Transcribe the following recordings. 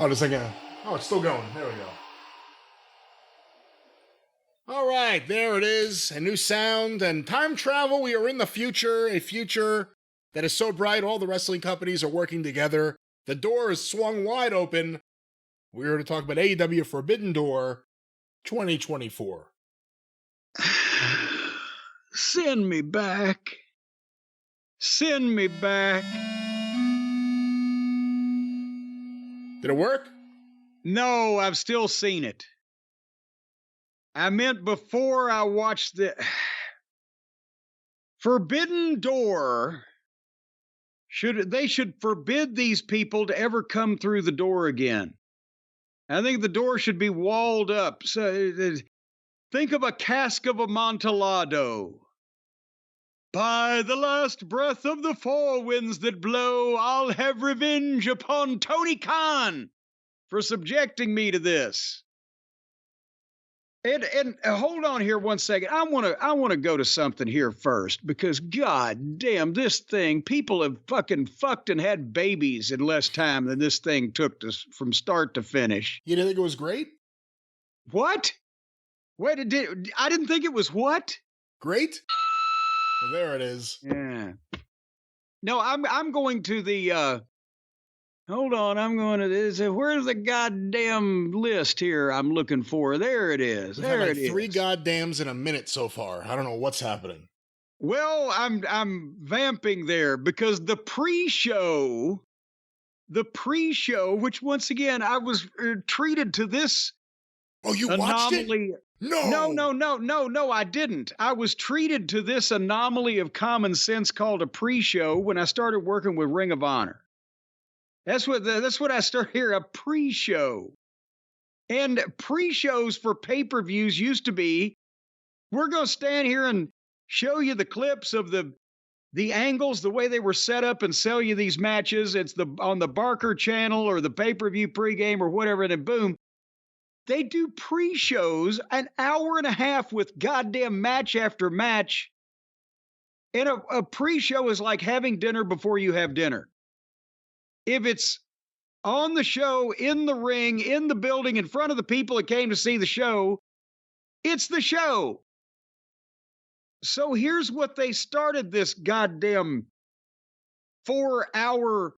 Oh, just like oh, it's still going. There we go. All right, there it is. A new sound and time travel. We are in the future, a future that is so bright all the wrestling companies are working together. The door is swung wide open. We're here to talk about AEW Forbidden Door 2024. Send me back. Send me back. Did it work? No, I've still seen it. I meant before I watched the Forbidden Door. They should forbid these people to ever come through the door again. I think the door should be walled up. So think of a cask of Amontillado. By the last breath of the four winds that blow, I'll have revenge upon Tony Khan for subjecting me to this. And hold on here one second. I want to go to something here first, because god damn, this thing, people have fucking fucked and had babies in less time than this thing took from start to finish. You didn't think it was great? What? Wait, I didn't think it was what? Great? Well, there it is. Yeah. No, I'm going to the hold on, I'm going to this. Where's the goddamn list here I'm looking for? There it is. We've had like 3 goddams in a minute so far. I don't know what's happening. Well, I'm vamping there because the pre-show, which once again I was treated to this. Oh, you watched it? No, I didn't. I was treated to this anomaly of common sense called a pre-show when I started working with Ring of Honor. That's what I started here, a pre-show. And pre-shows for pay-per-views used to be, we're going to stand here and show you the clips of the angles, the way they were set up, and sell you these matches. It's on the Barker channel or the pay-per-view pregame or whatever, and then boom. They do pre-shows an hour and a half with goddamn match after match. And a pre-show is like having dinner before you have dinner. If it's on the show, in the ring, in the building, in front of the people that came to see the show, it's the show. So here's what they started this goddamn 4-hour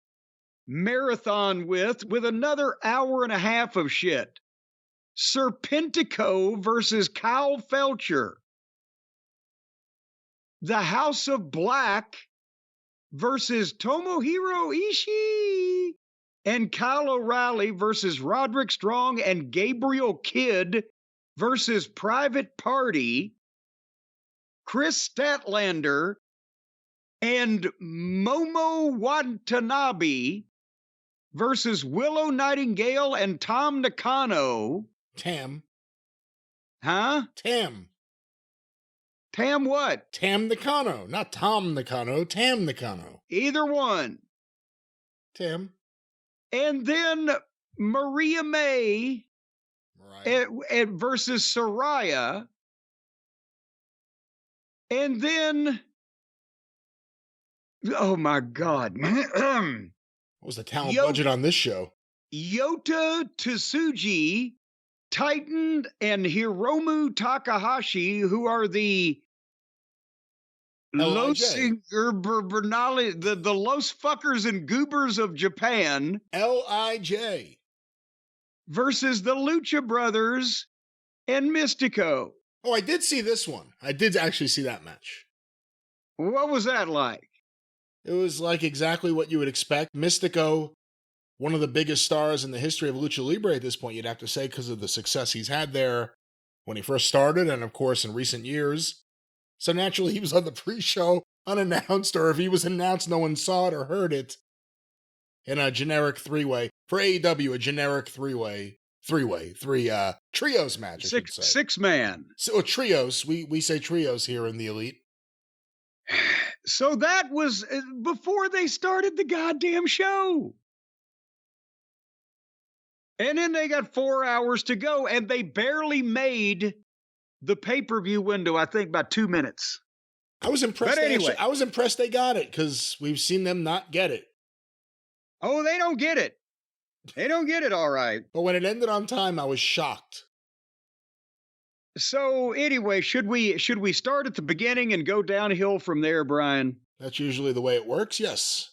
marathon with another hour and a half of shit. Serpentico versus Kyle Felcher. The House of Black versus Tomohiro Ishii. And Kyle O'Reilly versus Roderick Strong and Gabriel Kidd versus Private Party. Chris Statlander and Momo Watanabe versus Willow Nightingale and Tam Nakano. Tam. Huh? Tam. Tam what? Tam Nakano. Not Tom Nakano. Tam Nakano. Either one. Tam. And then Maria May versus Saraya. And then, oh my God. What was the talent budget on this show? Yota Tsuji, Titan, and Hiromu Takahashi, who are the Los Fuckers and Goobers of Japan. LIJ. Versus the Lucha Brothers and Mystico. Oh, I did see this one. I did actually see that match. What was that like? It was like exactly what you would expect. Mystico, one of the biggest stars in the history of Lucha Libre at this point, you'd have to say, because of the success he's had there when he first started, and of course in recent years. So naturally he was on the pre-show unannounced, or if he was announced, no one saw it or heard it, in a generic 3-way. For AEW, a generic 3-way, three trios match, I should say. 6-man. So trios, we say trios here in the Elite. So that was before they started the goddamn show. And then they got 4 hours to go, and they barely made the pay-per-view window, I think, by 2 minutes. I was impressed. But anyway, I was impressed they got it, because we've seen them not get it. Oh, they don't get it. They don't get it all right. But when it ended on time, I was shocked. So anyway, should we start at the beginning and go downhill from there, Brian? That's usually the way it works, yes.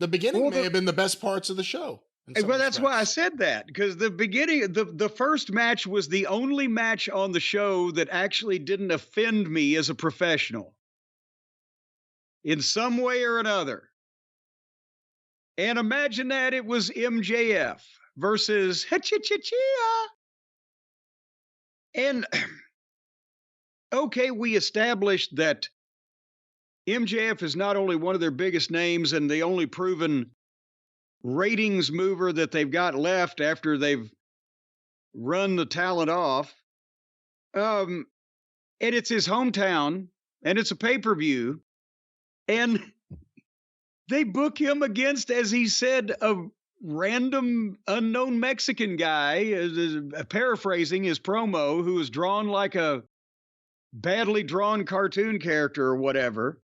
The beginning Well, may have been the best parts of the show. Well, that's why I said that, because the beginning, the first match was the only match on the show that actually didn't offend me as a professional in some way or another. And imagine that it was MJF versus Hechicero. And okay, we established that MJF is not only one of their biggest names and the only proven ratings mover that they've got left after they've run the talent off. And it's his hometown, and it's a pay-per-view, and they book him against, as he said, a random unknown Mexican guy, paraphrasing his promo, who was drawn like a badly drawn cartoon character or whatever.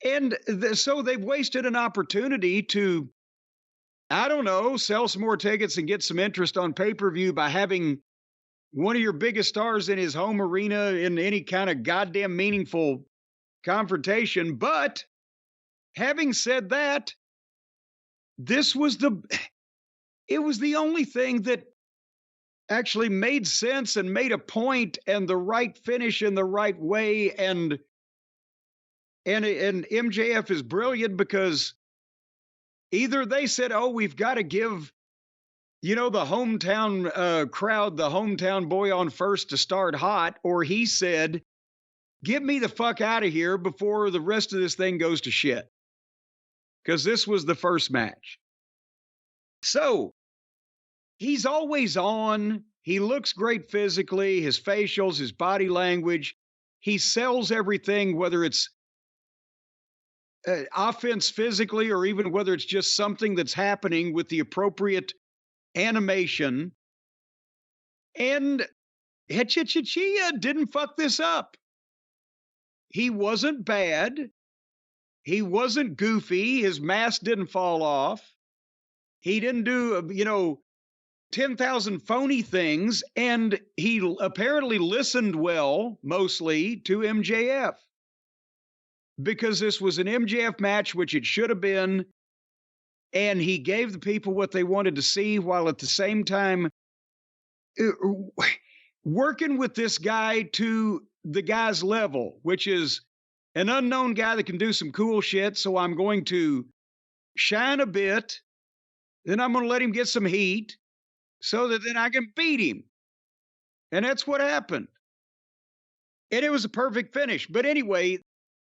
And so they've wasted an opportunity to, I don't know, sell some more tickets and get some interest on pay-per-view by having one of your biggest stars in his home arena in any kind of goddamn meaningful confrontation. But having said that, it was the only thing that actually made sense and made a point and the right finish in the right way. And MJF is brilliant because either they said, oh, we've got to give, the hometown crowd, the hometown boy on first to start hot, or he said, get me the fuck out of here before the rest of this thing goes to shit. Because this was the first match. So he's always on. He looks great physically, his facials, his body language. He sells everything, whether it's offense physically or even whether it's just something that's happening with the appropriate animation. And Hechicero didn't fuck this up. He wasn't bad. He wasn't goofy. His mask didn't fall off. He didn't do, 10,000 phony things. And he apparently listened well, mostly, to MJF. Because this was an MJF match, which it should have been. And he gave the people what they wanted to see, while at the same time working with this guy to the guy's level, which is an unknown guy that can do some cool shit. So I'm going to shine a bit. Then I'm going to let him get some heat so that then I can beat him. And that's what happened. And it was a perfect finish. But anyway,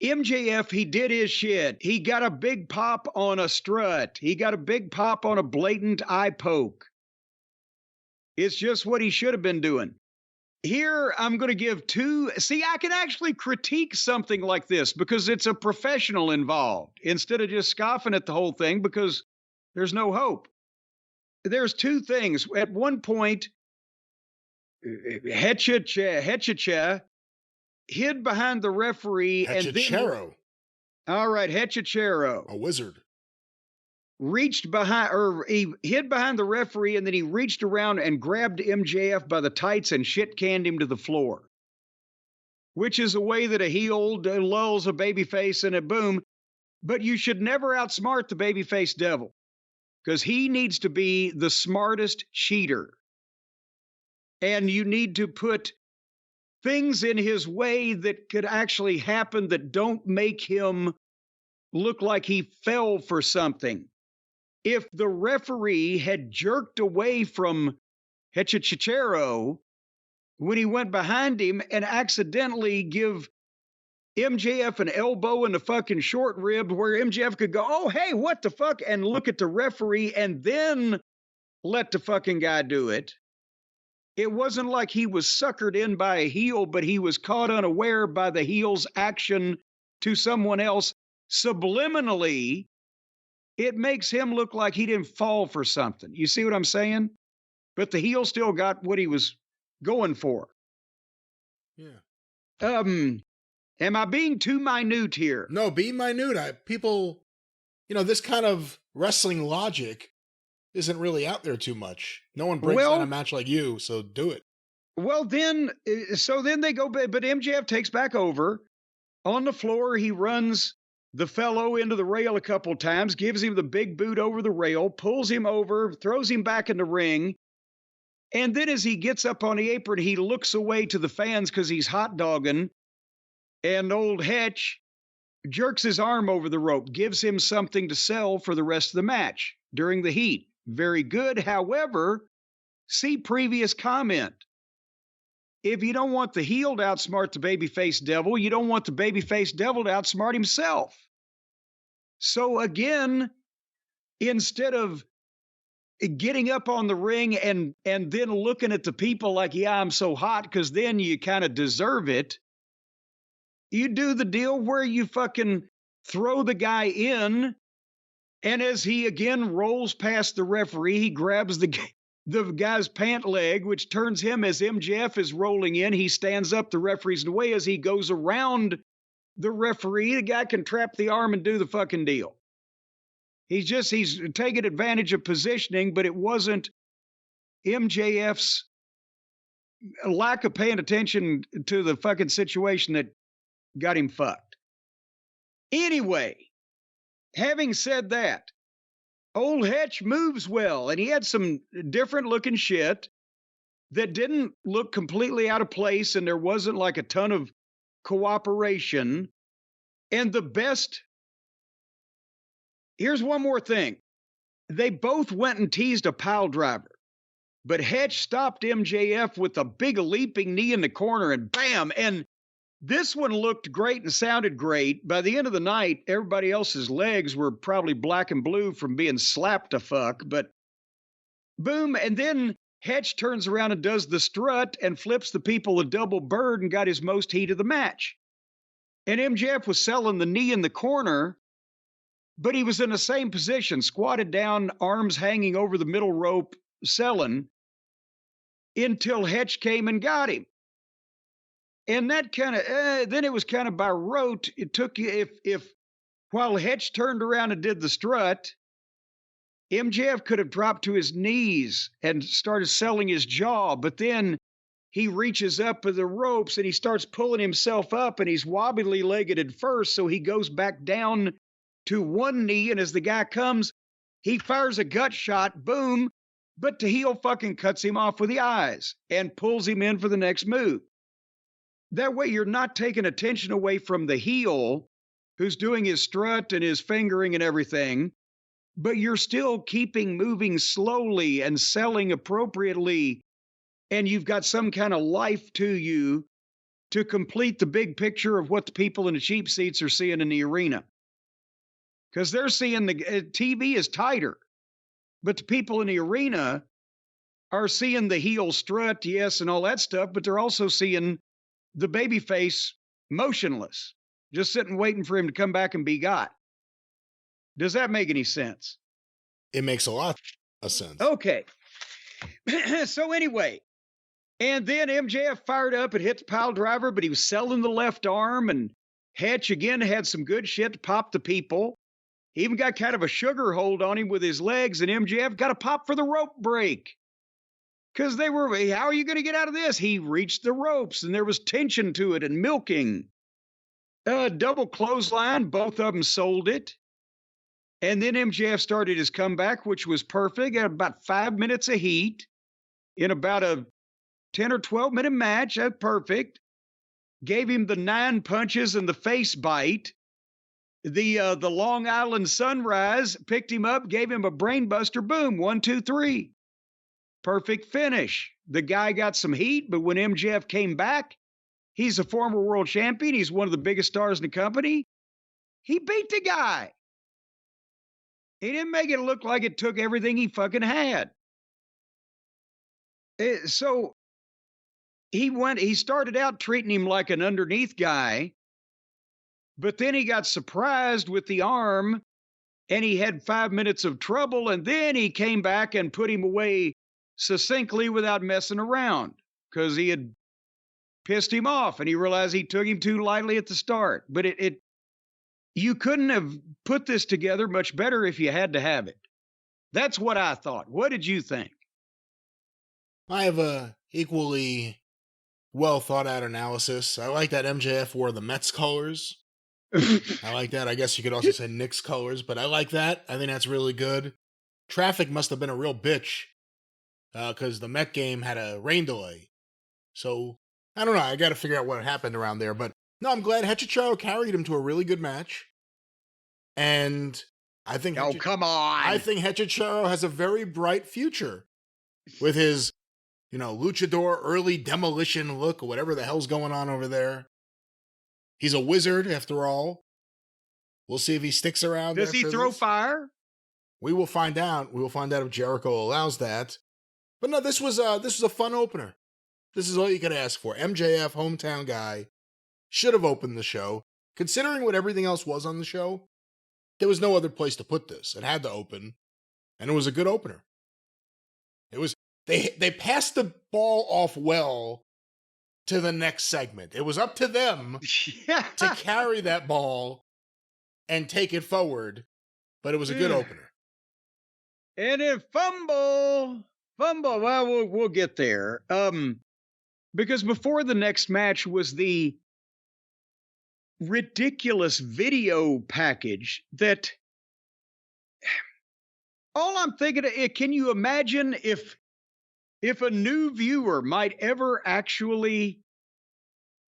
MJF, he did his shit. He got a big pop on a strut. He got a big pop on a blatant eye poke. It's just what he should have been doing. Here, I'm going to give two. See, I can actually critique something like this because it's a professional involved instead of just scoffing at the whole thing because there's no hope. There's two things. At one point, Hechicero hid behind the referee. Hechicero. All right, Hechicero. A wizard. He hid behind the referee, and then he reached around and grabbed MJF by the tights and shit canned him to the floor. Which is a way that a heel lulls a babyface in a boom. But you should never outsmart the babyface devil, because he needs to be the smartest cheater. And you need to put things in his way that could actually happen that don't make him look like he fell for something. If the referee had jerked away from Hechicero when he went behind him and accidentally give MJF an elbow in the fucking short rib where MJF could go, oh, hey, what the fuck? And look at the referee and then let the fucking guy do it. It wasn't like he was suckered in by a heel, but he was caught unaware by the heel's action to someone else subliminally. It makes him look like he didn't fall for something. You see what I'm saying? But the heel still got what he was going for. Yeah. Am I being too minute here? No, be minute. People, this kind of wrestling logic isn't really out there too much. No one breaks down a Well, match like you, so do it. well, then, so then they go, but MJF takes back over. On the floor, he runs the fellow into the rail a couple times, gives him the big boot over the rail, pulls him over, throws him back in the ring. And then as he gets up on the apron, he looks away to the fans because he's hot dogging. And old Hetch jerks his arm over the rope, gives him something to sell for the rest of the match during the heat. Very good. However, see previous comment. If you don't want the heel to outsmart the babyface devil, you don't want the babyface devil to outsmart himself. So again, instead of getting up on the ring and then looking at the people like, yeah, I'm so hot, because then you kind of deserve it, you do the deal where you fucking throw the guy in, and as he again rolls past the referee, he grabs the guy's pant leg, which turns him as MJF is rolling in. He stands up, the referee's in the way. As he goes around the referee, the guy can trap the arm and do the fucking deal. He's taking advantage of positioning, but it wasn't MJF's lack of paying attention to the fucking situation that got him fucked. Anyway, having said that, old Hetch moves well, and he had some different looking shit that didn't look completely out of place, and there wasn't like a ton of cooperation. And here's one more thing. They both went and teased a pile driver, but Hetch stopped MJF with a big leaping knee in the corner, and bam! And this one looked great and sounded great. By the end of the night, everybody else's legs were probably black and blue from being slapped to fuck, but boom. And then Hetch turns around and does the strut and flips the people a double bird and got his most heat of the match. And MJF was selling the knee in the corner, but he was in the same position, squatted down, arms hanging over the middle rope, selling, until Hetch came and got him. And that kind of, then it was kind of by rote. It took you, if while Hetch turned around and did the strut, MJF could have dropped to his knees and started selling his jaw, but then he reaches up with the ropes and he starts pulling himself up, and he's wobbly legged at first, so he goes back down to one knee, and as the guy comes, he fires a gut shot, boom, but the heel fucking cuts him off with the eyes and pulls him in for the next move. That way you're not taking attention away from the heel who's doing his strut and his fingering and everything, but you're still keeping moving slowly and selling appropriately, and you've got some kind of life to you to complete the big picture of what the people in the cheap seats are seeing in the arena. Because they're seeing the TV is tighter, but the people in the arena are seeing the heel strut, yes, and all that stuff, but they're also seeing the babyface motionless, just sitting waiting for him to come back and be got. Does that make any sense? It makes a lot of sense. Okay. So anyway, and then MJF fired up and hit the pile driver, but he was selling the left arm, and Hetch again had some good shit to pop the people. He even got kind of a sugar hold on him with his legs, and MJF got a pop for the rope break. Because they were, how are you going to get out of this? He reached the ropes, and there was tension to it and milking. Double clothesline, both of them sold it. And then MJF started his comeback, which was perfect. At about 5 minutes of heat in about a 10 or 12-minute match. That's perfect. Gave him the 9 punches and the face bite. The Long Island Sunrise picked him up, gave him a brainbuster. Boom, 1, 2, 3. Perfect finish. The guy got some heat, but when MJF came back, he's a former world champion. He's one of the biggest stars in the company. He beat the guy. He didn't make it look like it took everything he fucking had. So he started out treating him like an underneath guy, but then he got surprised with the arm, and he had 5 minutes of trouble, and then he came back and put him away succinctly without messing around, because he had pissed him off, and he realized he took him too lightly at the start. But you couldn't have put this together much better if you had to have it. That's what I thought. What did you think? I have a equally well thought out analysis. I like that MJF wore the Mets colors. I like that. I guess you could also say Knicks colors, but I like that. I think that's really good. Traffic must have been a real bitch because the Met game had a rain delay. So, I don't know. I got to figure out what happened around there. But no, I'm glad Hechicero carried him to a really good match. And I think... Oh, come on! I think Hechicero has a very bright future with his, luchador early demolition look or whatever the hell's going on over there. He's a wizard, after all. We'll see if he sticks around. Does he throw fire? We will find out. We will find out if Jericho allows that. But no, this was a fun opener. This is all you could ask for. MJF, hometown guy, should have opened the show. Considering what everything else was on the show, there was no other place to put this. It had to open, and it was a good opener. It was they passed the ball off well to the next segment. It was up to them to carry that ball and take it forward, but it was a good opener. And it fumble. Well, we'll get there. Because before the next match was the ridiculous video package that all I'm thinking, can you imagine if a new viewer might ever actually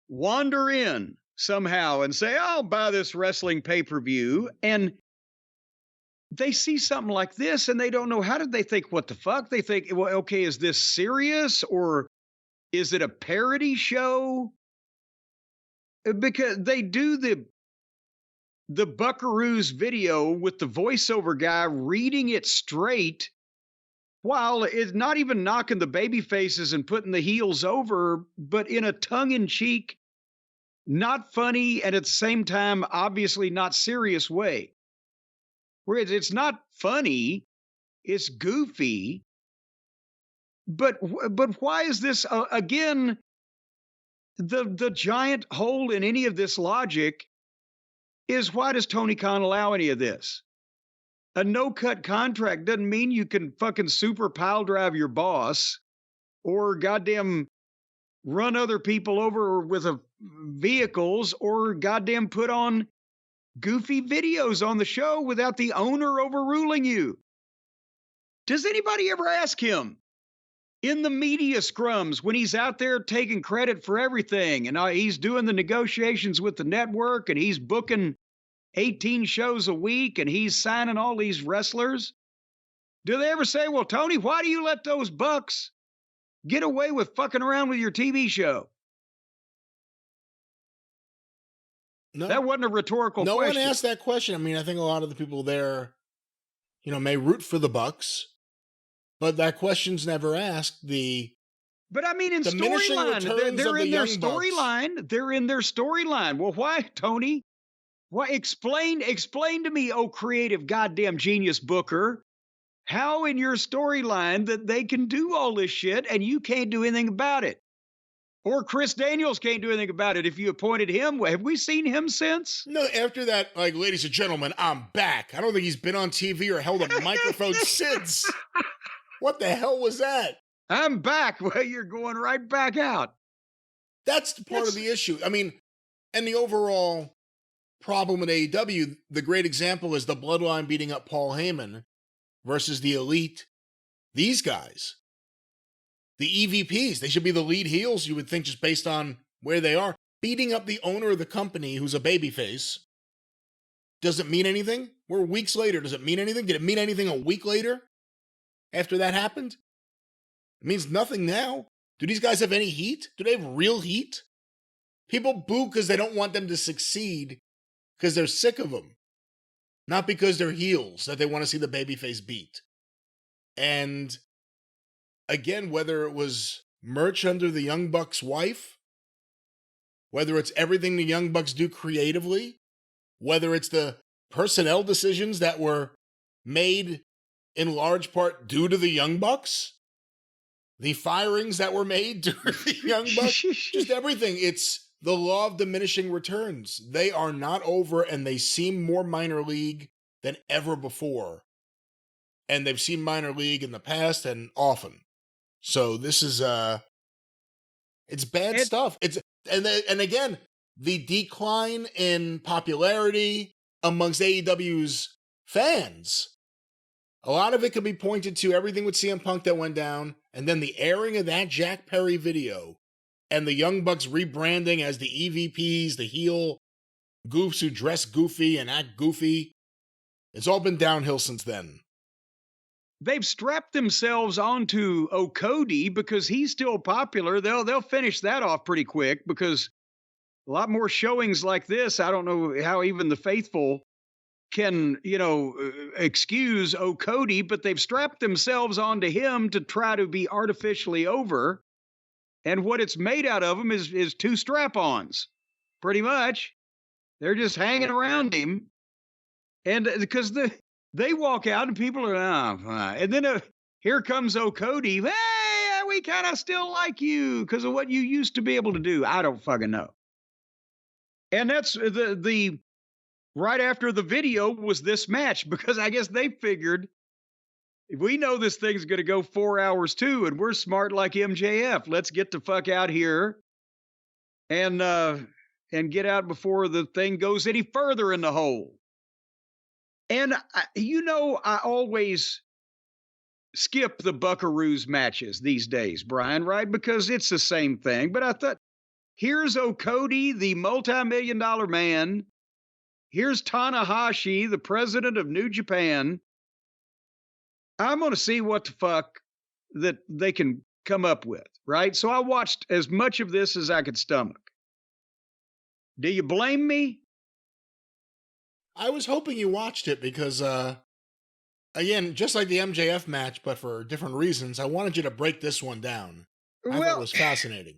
wander in somehow and say, I'll buy this wrestling pay-per-view, and they see something like this and they don't know, how did they think, what the fuck? They think, well, okay, is this serious or is it a parody show? Because they do the Buckaroo's video with the voiceover guy reading it straight while it's not even knocking the baby faces and putting the heels over, but in a tongue-in-cheek, not funny, and at the same time, obviously not serious way. Whereas it's not funny, it's goofy. But why is this, again, the giant hole in any of this logic is, why does Tony Khan allow any of this? A no-cut contract doesn't mean you can fucking super pile drive your boss or goddamn run other people over with vehicles or goddamn put on goofy videos on the show without the owner overruling you. Does anybody ever ask him in the media scrums when he's out there taking credit for everything and he's doing the negotiations with the network and he's booking 18 shows a week and he's signing all these wrestlers? Do they ever say, well, Tony, why do you let those bucks get away with fucking around with your TV show? No, that wasn't a rhetorical question. No one asked that question. I mean, I think a lot of the people there, may root for the Bucks, but that question's never asked. But I mean, in storyline, they're in their storyline. They're in their storyline. Well, why, Tony? Why? Explain to me, oh creative goddamn genius booker, how in your storyline that they can do all this shit and you can't do anything about it. Or Chris Daniels can't do anything about it if you appointed him. Have we seen him since? No, after that, ladies and gentlemen, I'm back. I don't think he's been on TV or held a microphone since. What the hell was that? I'm back. Well, you're going right back out. That's the part of the issue. I mean, and the overall problem with AEW, the great example is the Bloodline beating up Paul Heyman versus the Elite. These guys, the EVPs, they should be the lead heels, you would think, just based on where they are. Beating up the owner of the company who's a babyface. Does it mean anything? We're weeks later. Does it mean anything? Did it mean anything a week later after that happened? It means nothing now. Do these guys have any heat? Do they have real heat? People boo because they don't want them to succeed because they're sick of them. Not because they're heels that they want to see the babyface beat. And again, whether it was merch under the Young Bucks' wife, whether it's everything the Young Bucks do creatively, whether it's the personnel decisions that were made in large part due to the Young Bucks, the firings that were made due to the Young Bucks, just everything. It's the law of diminishing returns. They are not over and they seem more minor league than ever before. and they've seen minor league in the past and often. So this is it's bad stuff. It's and again, the decline in popularity amongst AEW's fans. A lot of it could be pointed to everything with CM Punk that went down, and then the airing of that Jack Perry video, and the Young Bucks rebranding as the EVPs, the heel goofs who dress goofy and act goofy. It's all been downhill since then. They've strapped themselves onto Okodi because he's still popular. They'll finish that off pretty quick because a lot more showings like this. I don't know how even the faithful can, excuse Okodi, but they've strapped themselves onto him to try to be artificially over. And what it's made out of him is two strap-ons, pretty much. They're just hanging around him. And because they walk out and people are, and then here comes Okodi. Hey, we kind of still like you because of what you used to be able to do. I don't fucking know. And that's the right after the video was this match, because I guess they figured we know this thing's going to go 4 hours too, and we're smart like MJF. Let's get the fuck out here and get out before the thing goes any further in the hole. And I always skip the Buckaroos matches these days, Brian, right? Because it's the same thing. But I thought, here's Okodi, the multi-million-dollar man. Here's Tanahashi, the president of New Japan. I'm going to see what the fuck that they can come up with, right? So I watched as much of this as I could stomach. Do you blame me? I was hoping you watched it because, again, just like the MJF match, but for different reasons, I wanted you to break this one down. I thought it was fascinating.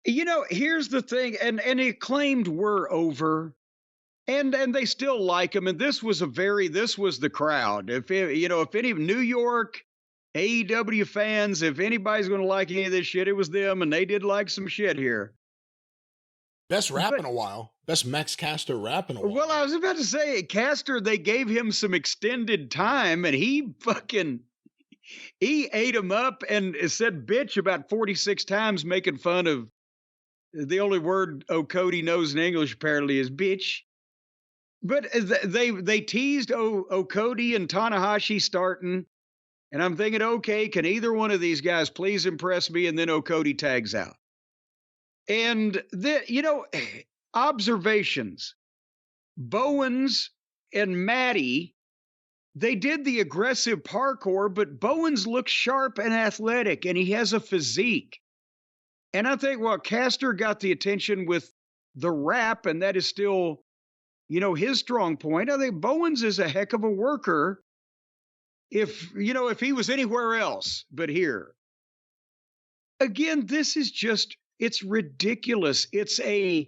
Here's the thing, and the Acclaimed were over. And they still like him, and this was the crowd. If any New York AEW fans, if anybody's going to like any of this shit, it was them, and they did like some shit here. Best rap in a while. Best Max Caster rap in a while. Well, I was about to say, Caster, they gave him some extended time, and he ate him up and said bitch about 46 times, making fun of the only word Okodi knows in English apparently is bitch. But they teased Okodi and Tanahashi starting, and I'm thinking, okay, can either one of these guys please impress me? And then Okodi tags out. And observations. Bowens and Maddie, they did the aggressive parkour, but Bowens looks sharp and athletic, and he has a physique. And I think, well, Caster got the attention with the rap, and that is still his strong point. I think Bowens is a heck of a worker if he was anywhere else but here. Again, this is it's ridiculous. It's an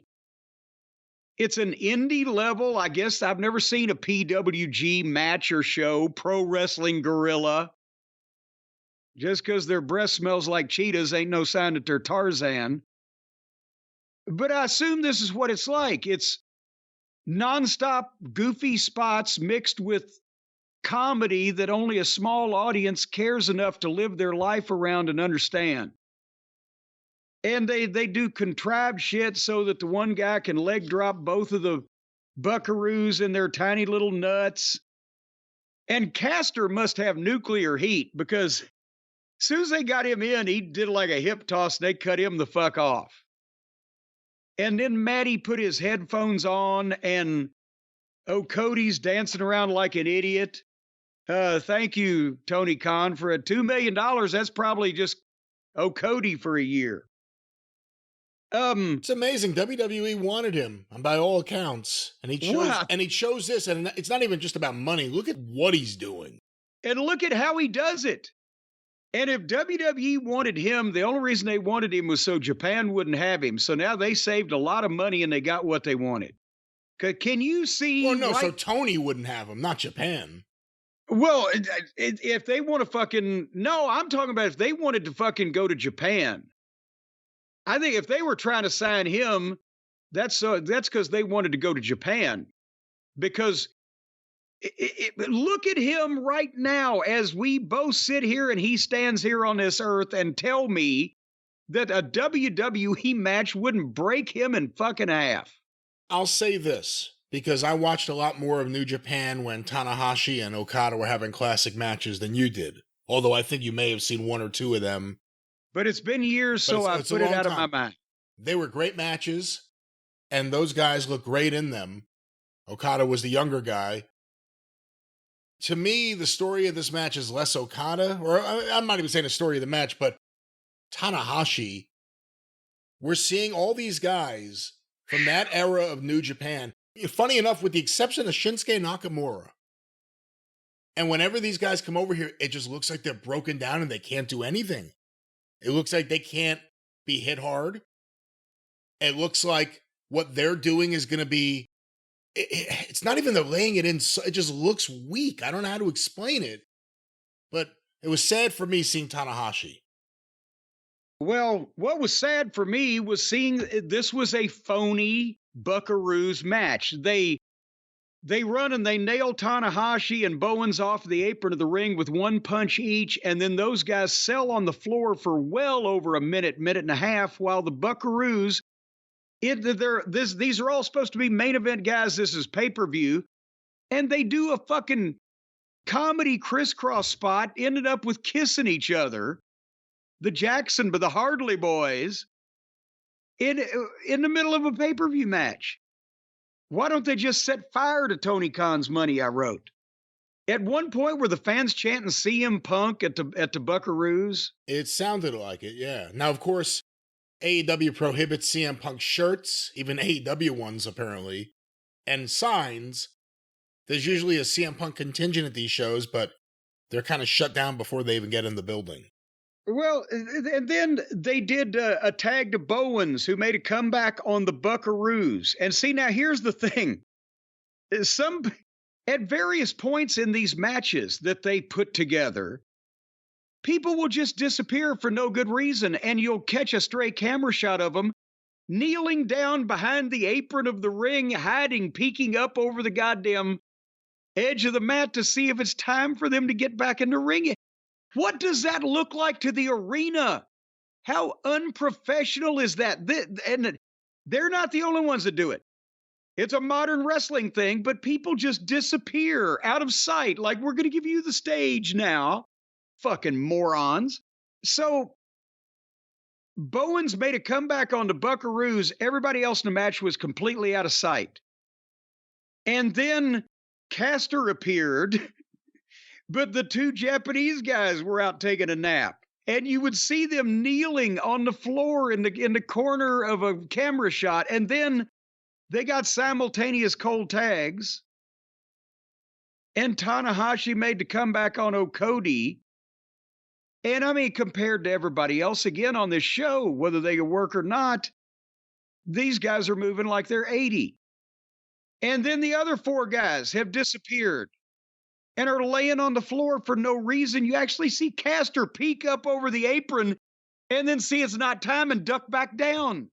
indie level. I guess I've never seen a PWG match or show, Pro Wrestling Guerrilla. Just because their breath smells like cheetahs ain't no sign that they're Tarzan. But I assume this is what it's like. It's nonstop goofy spots mixed with comedy that only a small audience cares enough to live their life around and understand. And they do contrived shit so that the one guy can leg drop both of the Buckaroos in their tiny little nuts. And Caster must have nuclear heat because as soon as they got him in, he did like a hip toss and they cut him the fuck off. And then Maddie put his headphones on, and Okodi's dancing around like an idiot. Thank you, Tony Khan, for a $2 million. That's probably just Okodi for a year. It's amazing. WWE wanted him, and by all accounts, and he chose this, and it's not even just about money. Look at what he's doing, and look at how he does it. And if WWE wanted him, the only reason they wanted him was so Japan wouldn't have him. So now they saved a lot of money and they got what they wanted. Can you see? Well, no, so Tony wouldn't have him, not Japan. Well, if they want to no, I'm talking about if they wanted to fucking go to Japan. I think if they were trying to sign him, that's because they wanted to go to Japan. Because Look at him right now as we both sit here and he stands here on this earth and tell me that a WWE match wouldn't break him in fucking half. I'll say this, because I watched a lot more of New Japan when Tanahashi and Okada were having classic matches than you did. Although I think you may have seen one or two of them. But it's been years, so I put it out of my mind. They were great matches, and those guys look great in them. Okada was the younger guy. To me, the story of this match is less Okada, or I'm not even saying the story of the match, but Tanahashi. We're seeing all these guys from that era of New Japan, funny enough, with the exception of Shinsuke Nakamura. And whenever these guys come over here, it just looks like they're broken down and they can't do anything. It looks like they can't be hit hard. It looks like what they're doing is going to be, it's not even they're laying it in, it just looks weak. I don't know how to explain it, but it was sad for me seeing Tanahashi. Well, what was sad for me was seeing this was a phony Buckaroos match. They run and they nail Tanahashi and Bowens off the apron of the ring with one punch each, and then those guys sell on the floor for well over a minute and a half, while the Buckaroos, these are all supposed to be main event guys. This is pay-per-view, and they do a fucking comedy crisscross spot, ended up with kissing each other, the Jackson, but the Hardley boys, in the middle of a pay-per-view match. Why don't they just set fire to Tony Khan's money, I wrote. At one point, were the fans chanting CM Punk at the Buckaroos? It sounded like it, yeah. Now, of course, AEW prohibits CM Punk shirts, even AEW ones, apparently, and signs. There's usually a CM Punk contingent at these shows, but they're kind of shut down before they even get in the building. Well, and then they did a tag to Bowens, who made a comeback on the Buckaroos. And see, now here's the thing. At various points in these matches that they put together, people will just disappear for no good reason, and you'll catch a stray camera shot of them kneeling down behind the apron of the ring, hiding, peeking up over the goddamn edge of the mat to see if it's time for them to get back in the ring. What does that look like to the arena? How unprofessional is that? And they're not the only ones that do it. It's a modern wrestling thing, but people just disappear out of sight. Like, we're going to give you the stage now. Fucking morons. So Bowens made a comeback on the Buckaroos. Everybody else in the match was completely out of sight. And then Caster appeared, but the two Japanese guys were out taking a nap. And you would see them kneeling on the floor in the corner of a camera shot. And then they got simultaneous cold tags. And Tanahashi made the comeback on Okada. And I mean, compared to everybody else again on this show, whether they can work or not, these guys are moving like they're 80. And then the other four guys have disappeared and are laying on the floor for no reason. You actually see Caster peek up over the apron and then see it's not time and duck back down.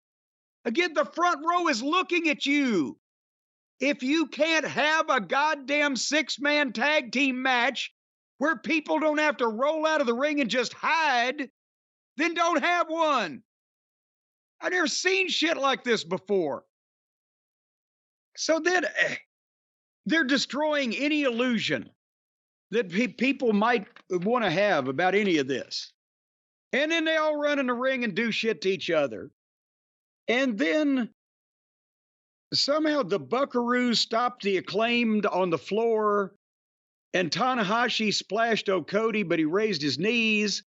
Again, the front row is looking at you. If you can't have a goddamn 6-man tag team match where people don't have to roll out of the ring and just hide, then don't have one. I've never seen shit like this before. So then they're destroying any illusion that people might want to have about any of this. And then they all run in the ring and do shit to each other. And then somehow the Buckaroos stopped the Acclaimed on the floor, and Tanahashi splashed Okada, but he raised his knees.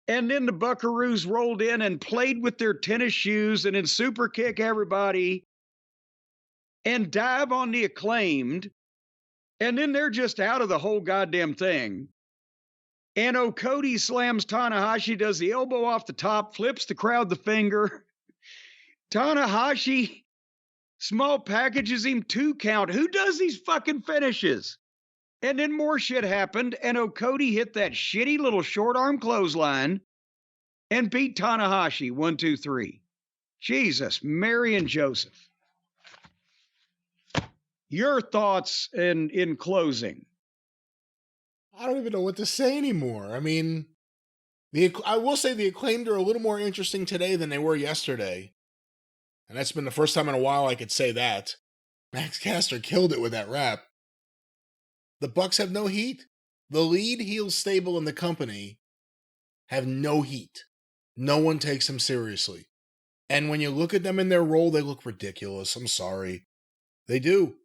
And then the Buckaroos rolled in and played with their tennis shoes and then super kick everybody and dive on the Acclaimed. And then they're just out of the whole goddamn thing. And Okada slams Tanahashi, does the elbow off the top, flips the crowd the finger. Tanahashi small packages him 2 count. Who does these fucking finishes? And then more shit happened, and Okada hit that shitty little short arm clothesline and beat Tanahashi 1, 2, 3. Jesus, Mary and Joseph. Your thoughts in closing. I don't even know what to say anymore. I mean, I will say the Acclaimed are a little more interesting today than they were yesterday. And that's been the first time in a while I could say that. Max Caster killed it with that rap. The Bucks have no heat. The lead heel stable in the company have no heat. No one takes them seriously. And when you look at them in their role, they look ridiculous. I'm sorry. They do.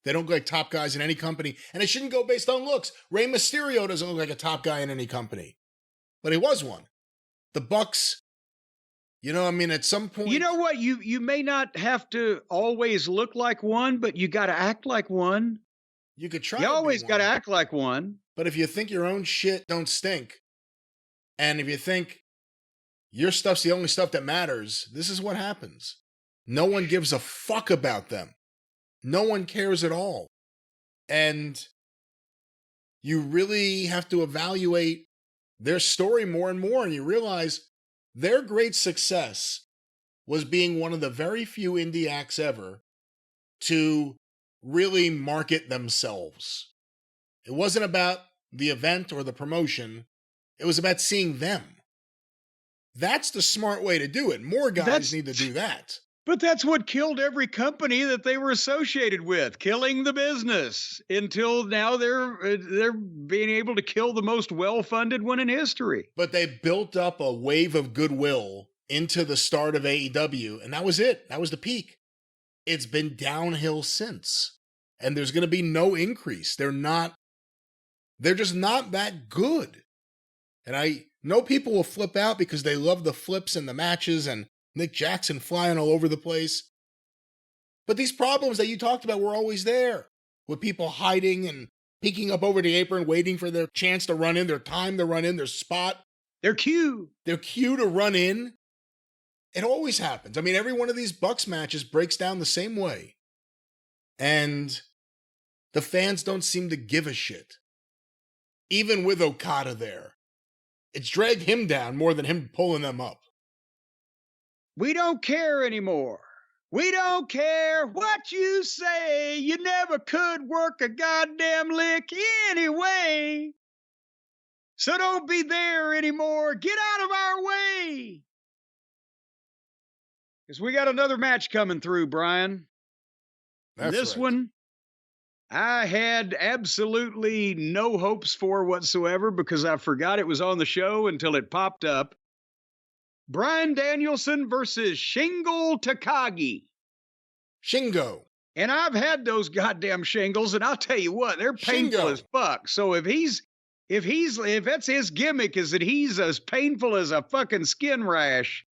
They don't look like top guys in any company. And it shouldn't go based on looks. Rey Mysterio doesn't look like a top guy in any company. But he was one. The Bucks, at some point... You know what? You may not have to always look like one, but you got to act like one. You could try. You always got to act like one. But if you think your own shit don't stink, and if you think your stuff's the only stuff that matters, this is what happens. No one gives a fuck about them. No one cares at all. And you really have to evaluate their story more and more, and you realize their great success was being one of the very few indie acts ever to really market themselves. It wasn't about the event or the promotion. It was about seeing them. That's the smart way to do it. More guys need to do that. But that's what killed every company that they were associated with, killing the business, until now they're being able to kill the most well-funded one in history. But they built up a wave of goodwill into the start of AEW, and that was it. That was the peak. It's been downhill since. And there's going to be no increase. They're just not that good. And I know people will flip out because they love the flips and the matches and Nick Jackson flying all over the place. But these problems that you talked about were always there, with people hiding and peeking up over the apron, waiting for their chance to run in, their time to run in, their spot. Their cue to run in. It always happens. I mean, every one of these Bucks matches breaks down the same way. And the fans don't seem to give a shit. Even with Okada there. It's dragged him down more than him pulling them up. We don't care anymore. We don't care what you say. You never could work a goddamn lick anyway. So don't be there anymore. Get out of our way. Because we got another match coming through, Brian. This one, I had absolutely no hopes for whatsoever because I forgot it was on the show until it popped up. Bryan Danielson versus Shingo Takagi. Shingo. And I've had those goddamn shingles, and I'll tell you what, they're painful as fuck. So if that's his gimmick, is that he's as painful as a fucking skin rash.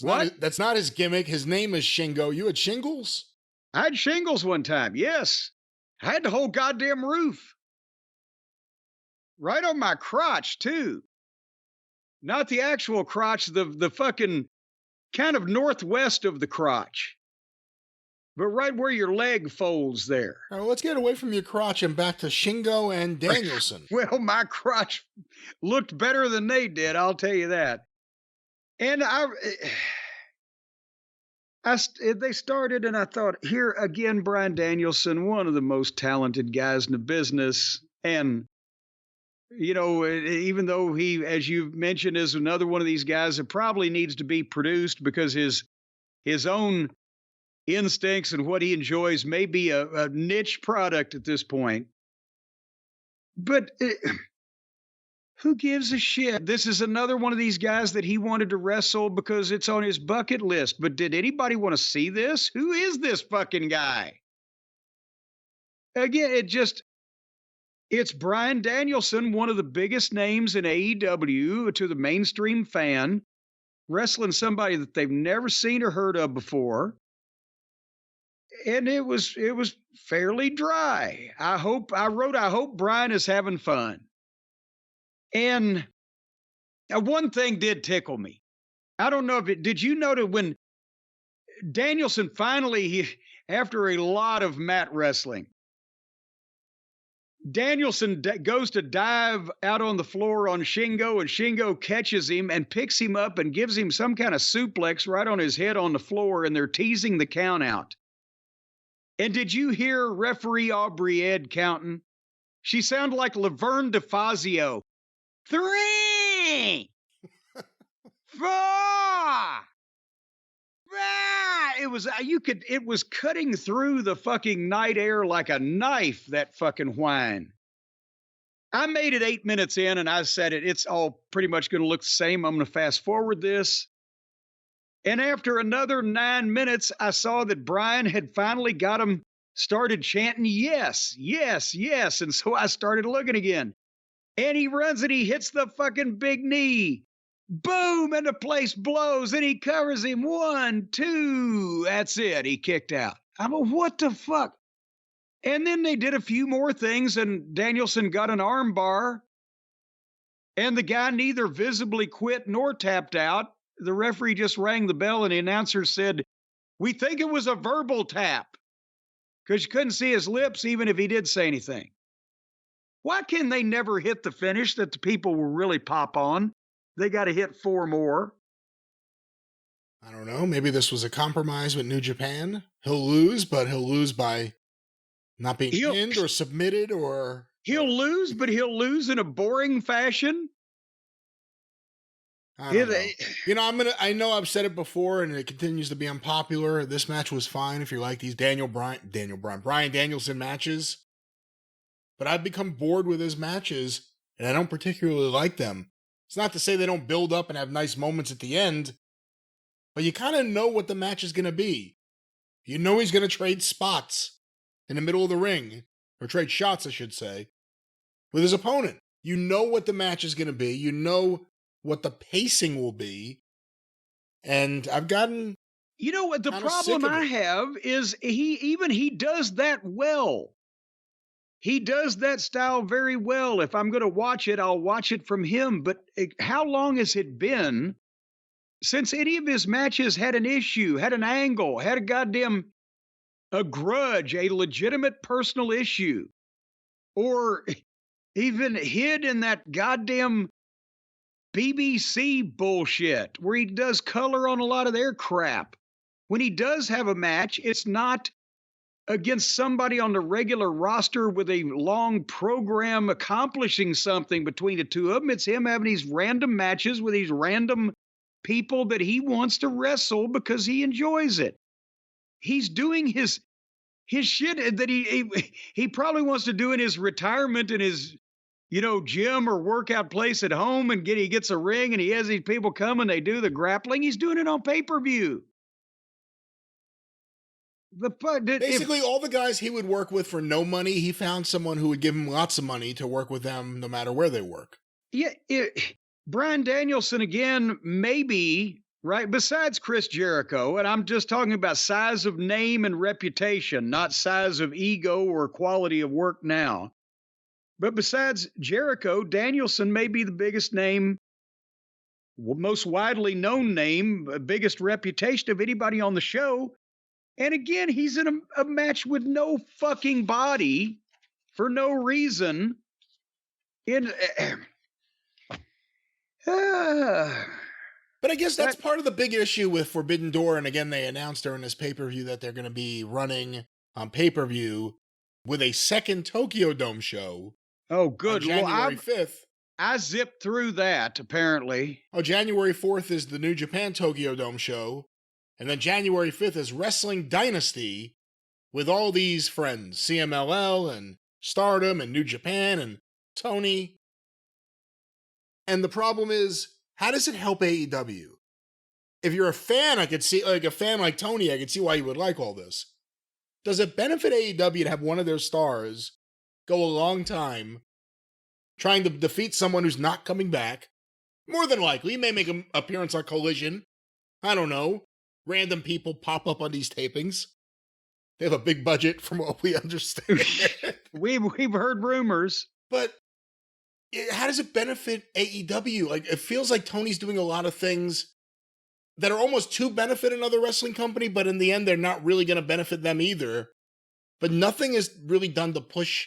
That's not his gimmick. His name is Shingo. You had shingles? I had shingles one time, yes. I had the whole goddamn roof. Right on my crotch, too. Not the actual crotch, the fucking kind of northwest of the crotch. But right where your leg folds there. All right, let's get away from your crotch and back to Shingo and Danielson. Well, my crotch looked better than they did, I'll tell you that. And they started, and I thought, here again, Bryan Danielson, one of the most talented guys in the business. And, even though he, as you've mentioned, is another one of these guys that probably needs to be produced because his own instincts and what he enjoys may be a niche product at this point. But who gives a shit? This is another one of these guys that he wanted to wrestle because it's on his bucket list. But did anybody want to see this? Who is this fucking guy? Again, it's Bryan Danielson, one of the biggest names in AEW to the mainstream fan, wrestling somebody that they've never seen or heard of before. And it was fairly dry. I hope Bryan is having fun. And one thing did tickle me. I don't know did you notice when Danielson finally, after a lot of mat wrestling, Danielson goes to dive out on the floor on Shingo, and Shingo catches him and picks him up and gives him some kind of suplex right on his head on the floor, and they're teasing the count out. And did you hear referee Aubrey Ed counting? She sounded like Laverne DeFazio. 3, 4. It was cutting through the fucking night air like a knife, that fucking whine. I made it 8 minutes in and I said it's all pretty much going to look the same. I'm going to fast forward this. And after another 9 minutes, I saw that Brian had finally got him started chanting, yes, yes, yes. And so I started looking again. And he runs and he hits the fucking big knee. Boom, and the place blows, and he covers him. 1, 2. That's it. He kicked out. I'm like, what the fuck? And then they did a few more things, and Danielson got an arm bar, and the guy neither visibly quit nor tapped out. The referee just rang the bell, and the announcer said, we think it was a verbal tap, because you couldn't see his lips even if he did say anything. Why can they never hit the finish that the people will really pop on? They got to hit 4 more. I don't know. Maybe this was a compromise with New Japan. He'll lose, but he'll lose by not being pinned or submitted or... He'll lose, but he'll lose in a boring fashion. I don't know. You know, I know I've said it before and it continues to be unpopular. This match was fine if you like these Brian Danielson matches. But I've become bored with his matches and I don't particularly like them. It's not to say they don't build up and have nice moments at the end, but you kind of know what the match is going to be. You know he's going to trade spots in the middle of the ring, or trade shots, I should say, with his opponent. You know what the match is going to be. You know what the pacing will be. And I've gotten... You know what the problem I have is he does that well. He does that style very well. If I'm going to watch it, I'll watch it from him. But how long has it been since any of his matches had an issue, had an angle, had a grudge, a legitimate personal issue, or even hid in that goddamn BBC bullshit where he does color on a lot of their crap? When he does have a match, it's not against somebody on the regular roster with a long program accomplishing something between the two of them. It's him having these random matches with these random people that he wants to wrestle because he enjoys it. He's doing his shit that he probably wants to do in his retirement in his, gym or workout place at home, and he gets a ring and he has these people come and they do the grappling. He's doing it on pay-per-view. Basically, all the guys he would work with for no money, he found someone who would give him lots of money to work with them no matter where they work. Yeah, Brian Danielson, again, maybe, right, besides Chris Jericho, and I'm just talking about size of name and reputation, not size of ego or quality of work now. But besides Jericho, Danielson may be the biggest name, most widely known name, biggest reputation of anybody on the show. And again, he's in a match with no fucking body for no reason. But I guess that's part of the big issue with Forbidden Door. And again, they announced during this pay-per-view that they're going to be running on pay-per-view with a second Tokyo Dome show. Oh, good. On January 5th. I zipped through that, apparently. Oh, January 4th is the New Japan Tokyo Dome show. And then January 5th is Wrestling Dynasty with all these friends, CMLL and Stardom and New Japan and Tony. And the problem is, how does it help AEW? If you're a fan, I could see, like a fan like Tony, I could see why you would like all this. Does it benefit AEW to have one of their stars go a long time trying to defeat someone who's not coming back? More than likely, he may make an appearance on Collision. I don't know. Random people pop up on these tapings. They have a big budget from what we understand. We've heard rumors. But how does it benefit AEW? Like, it feels like Tony's doing a lot of things that are almost to benefit another wrestling company, but in the end, they're not really going to benefit them either. But nothing is really done to push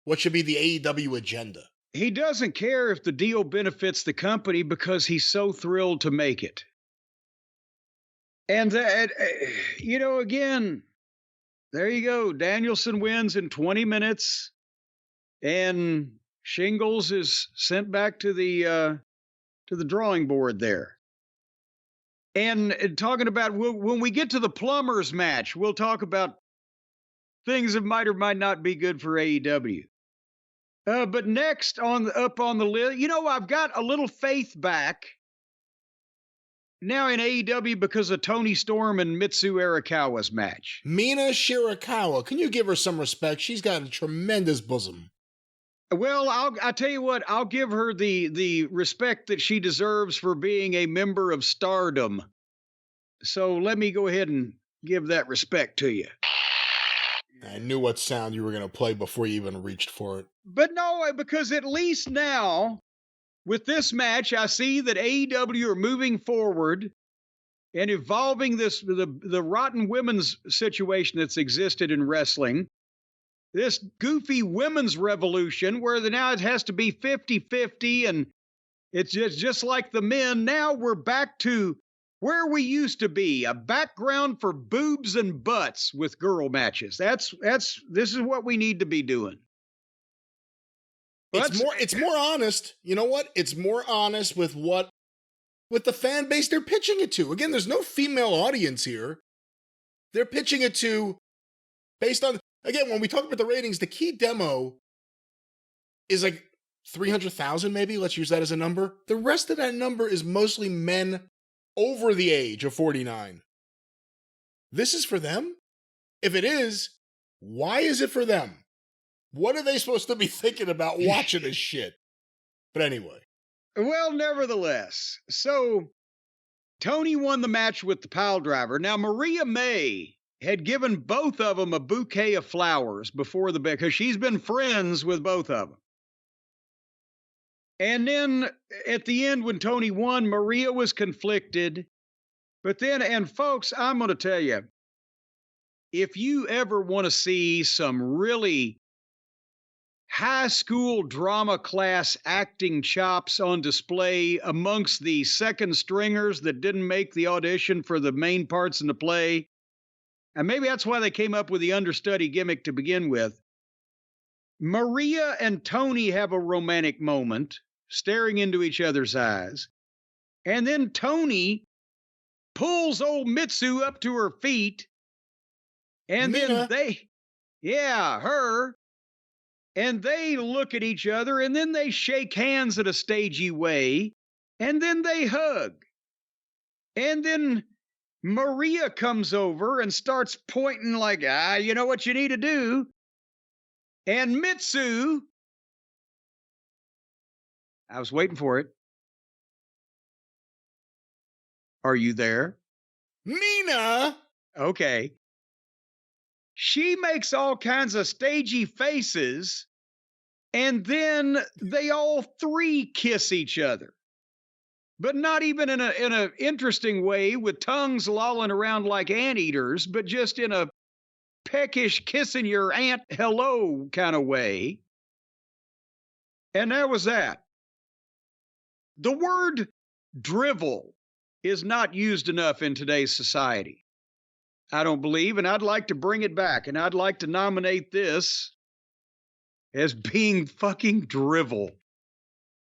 what should be the AEW agenda. He doesn't care if the deal benefits the company because he's so thrilled to make it. And, again, there you go. Danielson wins in 20 minutes, and Shingles is sent back to the drawing board there. And talking about when we get to the plumbers match, we'll talk about things that might or might not be good for AEW. But next up on the list, I've got a little faith back now in AEW because of Toni Storm and Mitsu Arakawa's match. Mina Shirakawa, can you give her some respect? She's got a tremendous bosom. Well, I'll tell you what, I'll give her the respect that she deserves for being a member of Stardom. So let me go ahead and give that respect to you. I knew what sound you were going to play before you even reached for it. But no, because at least now, with this match, I see that AEW are moving forward and evolving the rotten women's situation that's existed in wrestling. This goofy women's revolution where now it has to be 50-50 and it's just like the men. Now we're back to where we used to be, a background for boobs and butts with girl matches. This is what we need to be doing. It's more honest. You know what? It's more honest with the fan base they're pitching it to. Again, there's no female audience here. They're pitching it to based on, again, when we talk about the ratings, the key demo is like 300,000 maybe. Let's use that as a number. The rest of that number is mostly men over the age of 49. This is for them? If it is, why is it for them? What are they supposed to be thinking about watching this shit? But anyway. Well, nevertheless, so Tony won the match with the pile driver. Now, Maria May had given both of them a bouquet of flowers before because she's been friends with both of them. And then at the end, when Tony won, Maria was conflicted. But then, and folks, I'm going to tell you, if you ever want to see some really high school drama class acting chops on display amongst the second stringers that didn't make the audition for the main parts in the play, and maybe that's why they came up with the understudy gimmick to begin with, Maria and Tony have a romantic moment, staring into each other's eyes. And then Tony pulls old Mitsu up to her feet. And Mina. then her. And they look at each other, and then they shake hands in a stagey way. And then they hug. And then Maria comes over and starts pointing like, you know what you need to do. And Mitsu, I was waiting for it. Are you there? Mina! Okay. She makes all kinds of stagey faces, and then they all three kiss each other. But not even in a interesting way with tongues lolling around like anteaters, but just in a peckish kissing your aunt hello kind of way. And that was that. The word drivel is not used enough in today's society, I don't believe, and I'd like to bring it back, and I'd like to nominate this as being fucking drivel.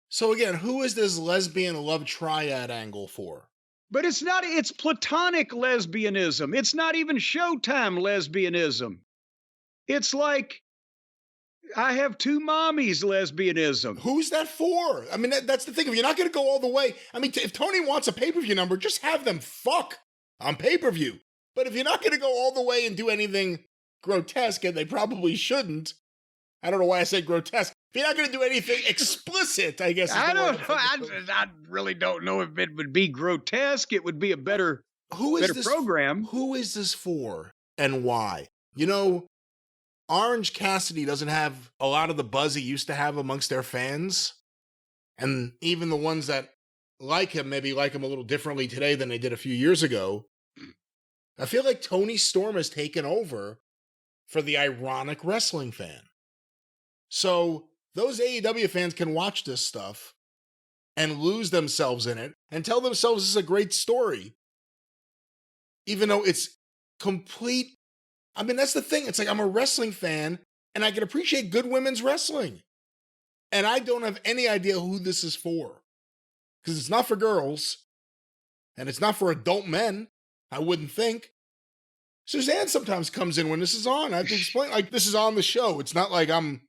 So again, who is this lesbian love triad angle for? But it's not, it's platonic lesbianism. It's not even Showtime lesbianism. It's like, I have two mommies lesbianism. Who's that for? I mean, that's the thing. If you're not going to go all the way, I mean, if Tony wants a pay-per-view number, just have them fuck on pay-per-view. But if you're not going to go all the way and do anything grotesque, and they probably shouldn't, I don't know why I say grotesque. If you're not going to do anything explicit, I guess. I don't know. I really don't know if it would be grotesque. It would be a better program. Who is this for and why? You know, Orange Cassidy doesn't have a lot of the buzz he used to have amongst their fans. And even the ones that like him maybe like him a little differently today than they did a few years ago. I feel like Toni Storm has taken over for the ironic wrestling fan. So those AEW fans can watch this stuff and lose themselves in it and tell themselves this is a great story. Even though it's complete, I mean, that's the thing. It's like I'm a wrestling fan and I can appreciate good women's wrestling. And I don't have any idea who this is for. Because it's not for girls. And it's not for adult men, I wouldn't think. Suzanne sometimes comes in when this is on. I have to explain, like, this is on the show. It's not like I'm,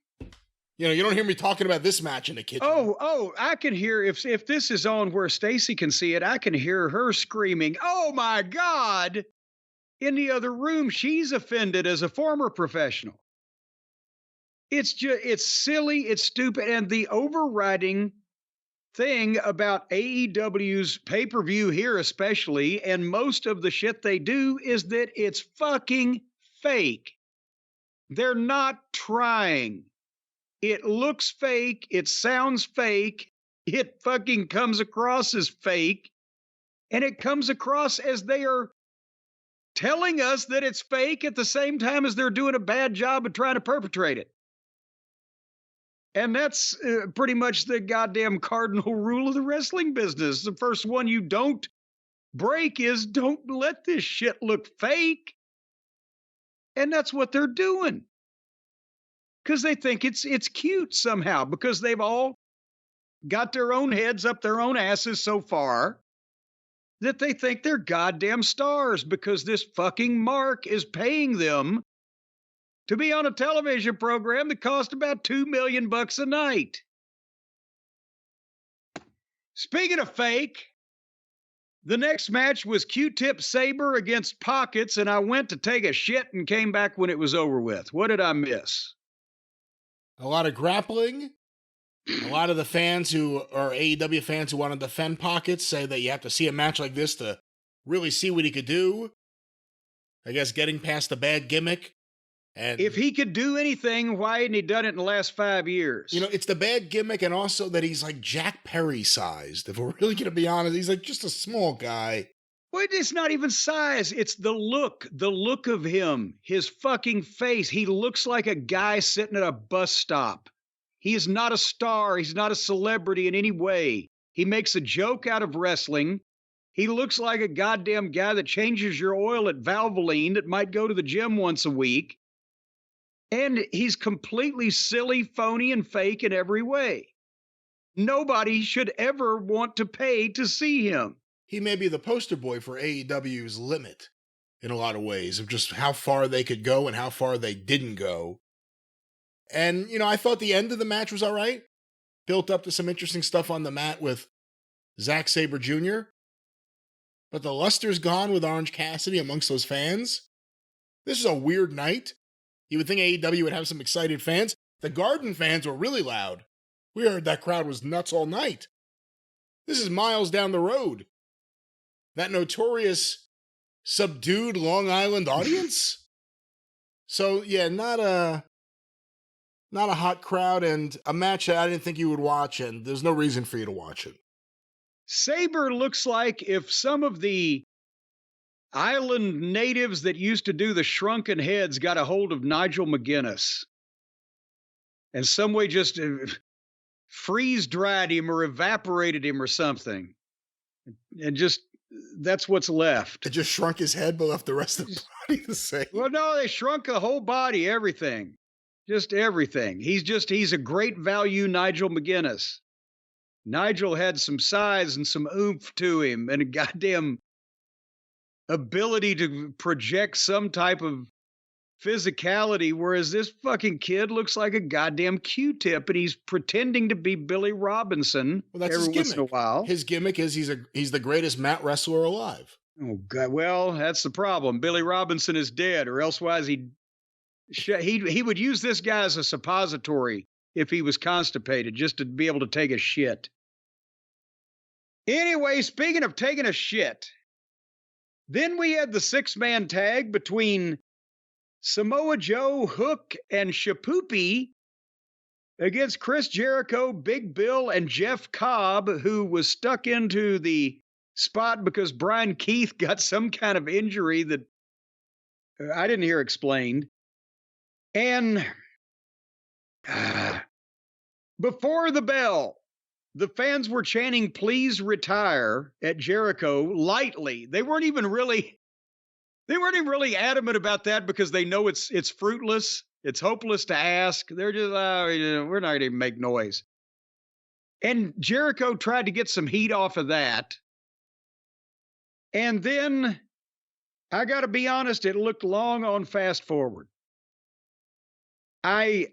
you don't hear me talking about this match in the kitchen. Oh, I can hear, if this is on where Stacy can see it, I can hear her screaming, "Oh my God!" in the other room. She's offended as a former professional. It's silly, it's stupid, and the overriding thing about AEW's pay-per-view here especially, and most of the shit they do, is that it's fucking fake. They're not trying. It looks fake, it sounds fake, it fucking comes across as fake, and it comes across as they are telling us that it's fake at the same time as they're doing a bad job of trying to perpetrate it. And that's pretty much the goddamn cardinal rule of the wrestling business. The first one you don't break is don't let this shit look fake. And that's what they're doing. Because they think it's cute somehow, because they've all got their own heads up their own asses so far that they think they're goddamn stars because this fucking mark is paying them to be on a television program that cost about $2 million a night. Speaking of fake, the next match was Q-Tip Sabre against Pockets, and I went to take a shit and came back when it was over with. What did I miss? A lot of grappling. A lot of the fans who are AEW fans who want to defend Pockets say that you have to see a match like this to really see what he could do. I guess getting past the bad gimmick. And if he could do anything, why hadn't he done it in the last 5 years? It's the bad gimmick, and also that he's like Jack Perry sized. If we're really going to be honest, he's like just a small guy. Well, it's not even size. It's the look of him, his fucking face. He looks like a guy sitting at a bus stop. He is not a star. He's not a celebrity in any way. He makes a joke out of wrestling. He looks like a goddamn guy that changes your oil at Valvoline that might go to the gym once a week. And he's completely silly, phony, and fake in every way. Nobody should ever want to pay to see him. He may be the poster boy for AEW's limit in a lot of ways, of just how far they could go and how far they didn't go. And, I thought the end of the match was all right. Built up to some interesting stuff on the mat with Zack Sabre Jr. But the luster's gone with Orange Cassidy amongst those fans. This is a weird night. You would think AEW would have some excited fans. The Garden fans were really loud. We heard that crowd was nuts all night. This is miles down the road. That notorious subdued Long Island audience. So yeah, not a hot crowd, and a match that I didn't think you would watch, and there's no reason for you to watch it. Sabre looks like if some of the island natives that used to do the shrunken heads got a hold of Nigel McGuinness and some way just freeze-dried him or evaporated him or something. And just, that's what's left. It just shrunk his head but left the rest of the body the same. Well, no, they shrunk the whole body, everything. Just everything. He's a great value Nigel McGuinness. Nigel had some size and some oomph to him and a goddamn ability to project some type of physicality, whereas this fucking kid looks like a goddamn Q-tip, and he's pretending to be Billy Robinson every once in a while. His gimmick is he's the greatest mat wrestler alive. Oh God! Well, that's the problem. Billy Robinson is dead, or elsewise he would use this guy as a suppository if he was constipated, just to be able to take a shit. Anyway, speaking of taking a shit, then we had the 6-man tag between Samoa Joe, Hook, and Shapoopy against Chris Jericho, Big Bill, and Jeff Cobb, who was stuck into the spot because Brian Keith got some kind of injury that I didn't hear explained. And before the bell, the fans were chanting, "Please retire," at Jericho lightly. They weren't They weren't even really adamant about that because they know it's fruitless. It's hopeless to ask. They're just, we're not going to even make noise. And Jericho tried to get some heat off of that. And then, I got to be honest, it looked long on fast forward. I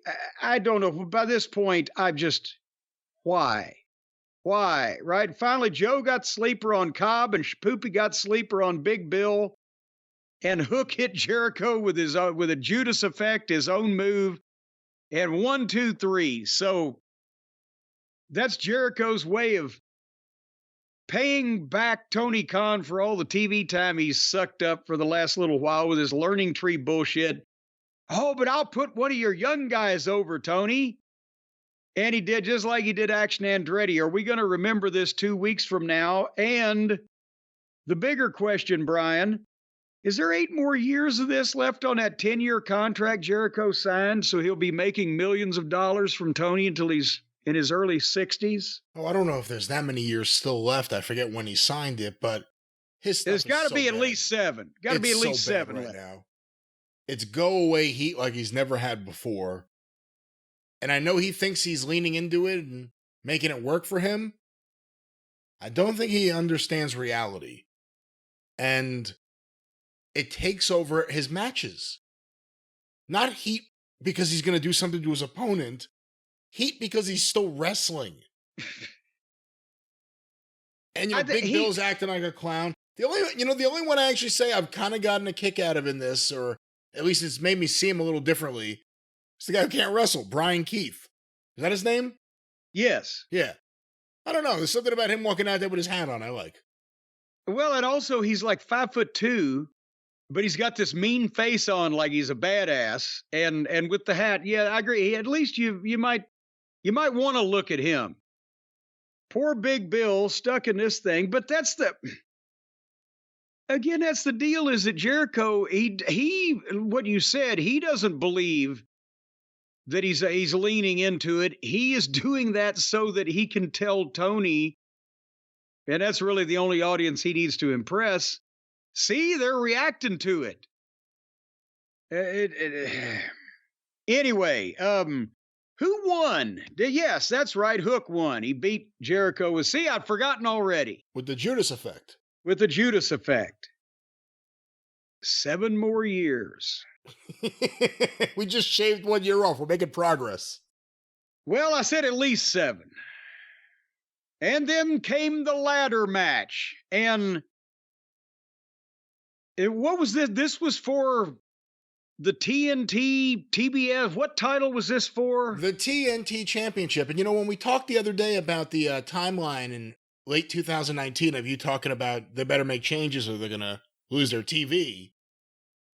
don't know. By this point, I'm just, why? Why? Right? Finally, Joe got sleeper on Cobb and Poopy got sleeper on Big Bill. And Hook hit Jericho with a Judas effect, his own move. And 1, 2, 3. So that's Jericho's way of paying back Tony Khan for all the TV time he's sucked up for the last little while with his learning tree bullshit. Oh, but I'll put one of your young guys over, Tony. And he did just like he did Action Andretti. Are we going to remember this 2 weeks from now? And the bigger question, Brian, is there 8 more years of this left on that 10-year contract Jericho signed, so he'll be making millions of dollars from Tony until he's in his early 60s? Oh, I don't know if there's that many years still left. I forget when he signed it, but his stuff There's got to so be at bad. least 7. Got to be at It's least so bad 7 right left. now. It's go away heat like he's never had before. And I know he thinks he's leaning into it and making it work for him. I don't think he understands reality. And it takes over his matches. Not heat because he's going to do something to his opponent. Heat because he's still wrestling. And Big Bill's acting like a clown. The only one I actually say I've kind of gotten a kick out of in this, or at least it's made me see him a little differently, is the guy who can't wrestle, Brian Keith. Is that his name? Yes. Yeah. I don't know. There's something about him walking out there with his hat on I like. Well, and also he's like 5'2", but he's got this mean face on like he's a badass. And with the hat, yeah, I agree. At least you might want to look at him. Poor Big Bill stuck in this thing, but that's the deal is that Jericho, he what you said, he doesn't believe that he's leaning into it. He is doing that so that he can tell Tony, and that's really the only audience he needs to impress. See, they're reacting to it. Anyway, who won? Yes, that's right. Hook won. He beat Jericho see, I'd forgotten already. With the Judas effect. With the Judas effect. 7 more years. We just shaved 1 year off. We're making progress. Well, I said at least 7. And then came the ladder match. And what was this? This was for the TNT, TBS. What title was this for? The TNT Championship. And when we talked the other day about the timeline in late 2019 of you talking about they better make changes or they're going to lose their TV,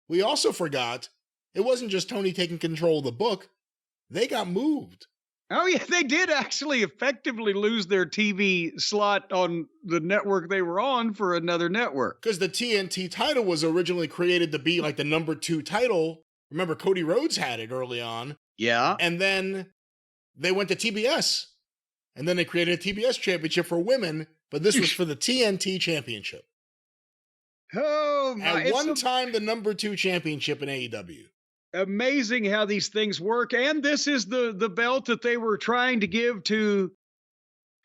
we also forgot it wasn't just Tony taking control of the book. They got moved. Oh, yeah, they did actually effectively lose their TV slot on the network they were on for another network. Because the TNT title was originally created to be like the number 2 title. Remember, Cody Rhodes had it early on. Yeah. And then they went to TBS. And then they created a TBS championship for women, but this was for the TNT championship. Oh, my. At one time, the number 2 championship in AEW. Amazing how these things work. And this is the belt that they were trying to give to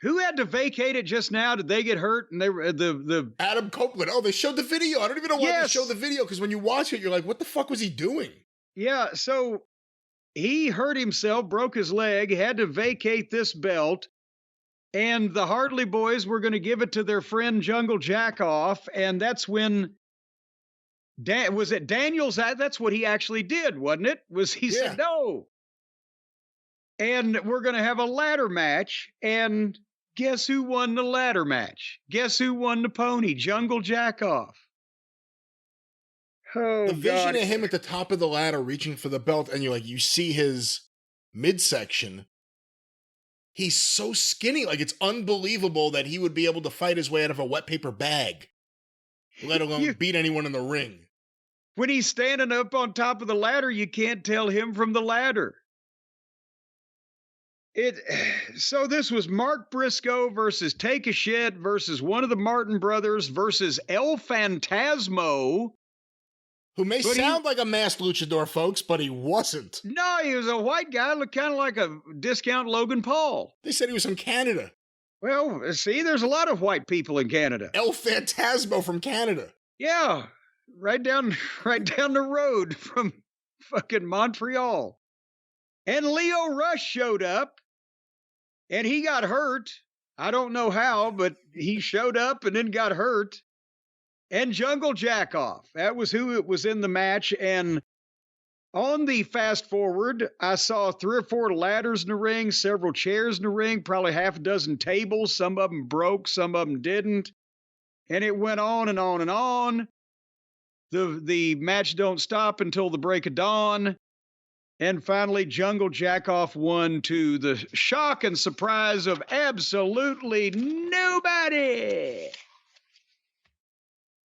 who had to vacate it just now? Did they get hurt? And they were the Adam Copeland. Oh, they showed the video. I don't even know why they showed the video, because when you watch it, you're like, what the fuck was he doing? Yeah, so he hurt himself, broke his leg, had to vacate this belt, and the Hartley boys were going to give it to their friend Jungle Jackoff, and that's when was it Daniels? That's what he actually did, wasn't it? He said no. And we're going to have a ladder match, and guess who won the ladder match? Guess who won the pony? Jungle Jackoff. Oh, the vision of him at the top of the ladder reaching for the belt, and you see his midsection. He's so skinny, like it's unbelievable that he would be able to fight his way out of a wet paper bag, let alone beat anyone in the ring. When he's standing up on top of the ladder, you can't tell him from the ladder. So this was Mark Briscoe versus Take a Shit versus one of the Martin brothers versus El Phantasmo. Who may But sound like a masked luchador, folks, but he wasn't. No, he was a white guy, looked kind of like a discount Logan Paul. They said he was from Canada. Well, see, there's a lot of white people in Canada. El Phantasmo from Canada. Yeah, right down the road from fucking Montreal. And Leo Rush showed up, and he got hurt. I don't know how, but he showed up and then got hurt. And Jungle Jackoff. That was who it was in the match. And on the fast forward, I saw 3 or 4 ladders in the ring, several chairs in the ring, probably half a dozen tables. Some of them broke, some of them didn't. And it went on and on and on. The match don't stop until the break of dawn. And finally, Jungle Jackoff won to the shock and surprise of absolutely nobody.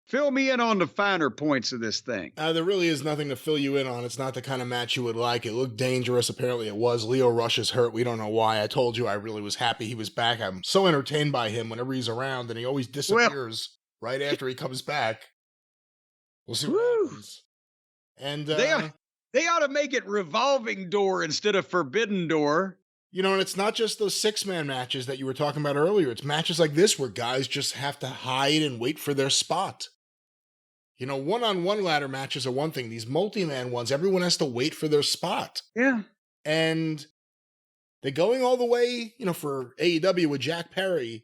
Fill me in on the finer points of this thing. There really is nothing to fill you in on. It's not the kind of match you would like. It looked dangerous. Apparently it was. Leo Rush is hurt. We don't know why. I told you I really was happy he was back. I'm so entertained by him whenever he's around, and he always disappears right after he comes back. We'll see what happens. And they ought to make it revolving door instead of forbidden door. You know, and it's not just those 6-man matches that you were talking about earlier. It's matches like this where guys just have to hide and wait for their spot. You know, one-on-one ladder matches are one thing. These multi-man ones, everyone has to wait for their spot. Yeah. And they're going all the way, you know, for AEW with Jack Perry.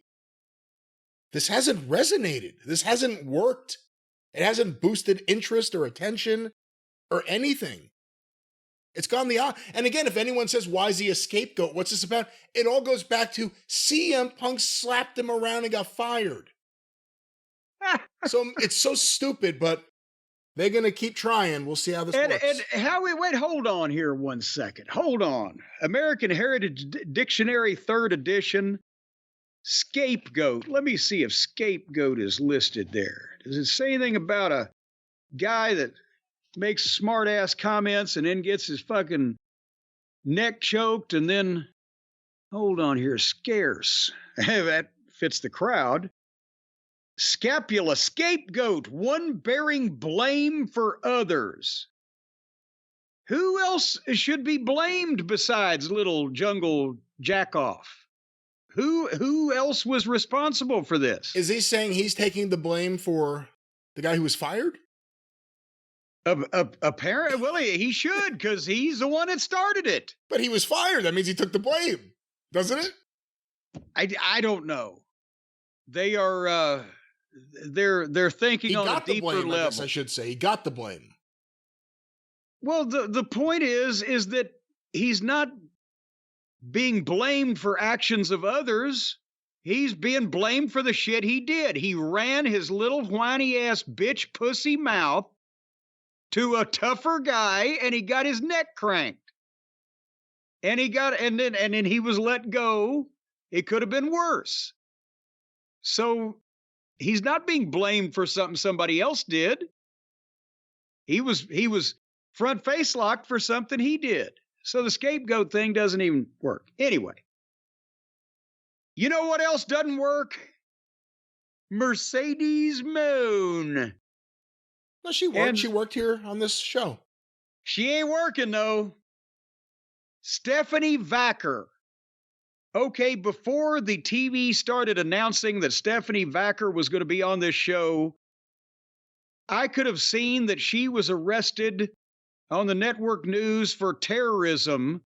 This hasn't resonated. This hasn't worked. It hasn't boosted interest or attention or anything. It's gone the opposite. And again, if anyone says, why is he a scapegoat? What's this about? It all goes back to CM Punk slapped him around and got fired. So it's so stupid, but they're going to keep trying. We'll see how this works. And wait, hold on here 1 second. Hold on. American Heritage Dictionary, 3rd edition, scapegoat. Let me see if scapegoat is listed there. Does it say anything about a guy that makes smart-ass comments and then gets his fucking neck choked and then, hold on here, scarce. That fits the crowd. Scapula, scapegoat, one bearing blame for others. Who else should be blamed besides little Jungle Jackoff? Who else was responsible for this? Is he saying he's taking the blame for the guy who was fired? Apparently, well, he should, because he's the one that started it. But he was fired. That means he took the blame, doesn't it? I don't know. They are they're thinking on a deeper level. I guess I should say he got the blame. Well, the point is that he's not being blamed for actions of others. He's being blamed for the shit he did. He ran his little whiny ass bitch pussy mouth to a tougher guy, and he got his neck cranked. And then he was let go. It could have been worse. So he's not being blamed for something somebody else did. He was front face locked for something he did. So the scapegoat thing doesn't even work. Anyway, you know what else doesn't work? Mercedes Mone. No, she worked. She worked here on this show. She ain't working, though. Stephanie Vacker. Okay, before the TV started announcing that Stephanie Vacker was going to be on this show, I could have seen that she was arrested on the network news for terrorism.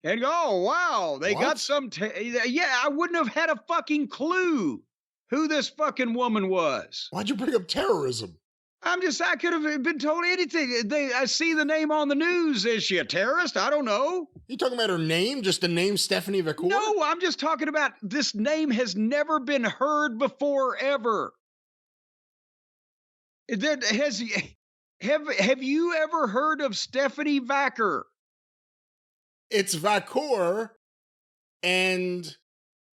And oh, wow, they got some... yeah, I wouldn't have had a fucking clue who this fucking woman was. Why'd you bring up terrorism? I could have been told anything. I see the name on the news. Is she a terrorist? I don't know. You talking about her name? Just the name Stephanie Vacker? No, I'm just talking about this name has never been heard before, ever. Have you ever heard of Stephanie Vacker? It's Vacker, and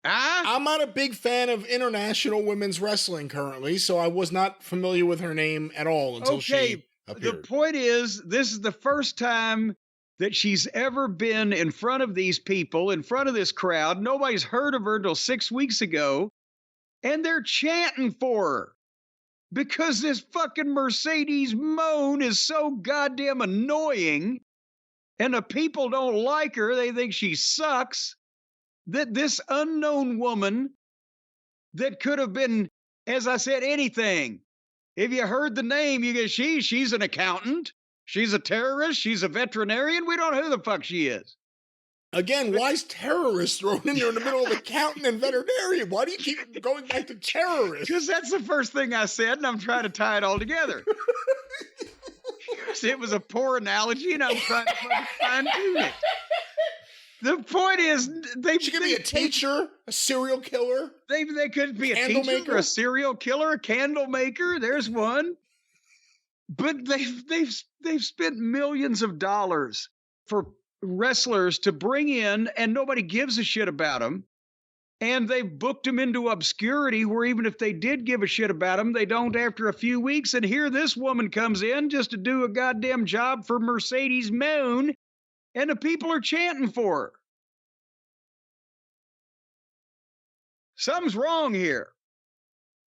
I'm not a big fan of international women's wrestling currently, so I was not familiar with her name at all until she appeared. The point is, this is the first time that she's ever been in front of these people, in front of this crowd. Nobody's heard of her until 6 weeks ago, and they're chanting for her. because this fucking Mercedes Mone is so goddamn annoying and the people don't like her. They think she sucks. That this unknown woman that could have been, as I said, anything. If you heard the name, you get she's an accountant. She's a terrorist. She's a veterinarian. We don't know who the fuck she is. Again, why is terrorist thrown in there in the middle of accountant and veterinarian? Why do you keep going back to terrorist? Because that's the first thing I said, and I'm trying to tie it all together. It was a poor analogy, and I'm trying to fine-tune it. The point is, she could be a teacher, a serial killer. They could be a teacher, maker, a serial killer, a candle maker. There's one. But they've spent millions of dollars for wrestlers to bring in, and nobody gives a shit about them. And they've booked them into obscurity, where even if they did give a shit about them, they don't after a few weeks. And here this woman comes in just to do a goddamn job for Mercedes Mone, and the people are chanting for her. Something's wrong here.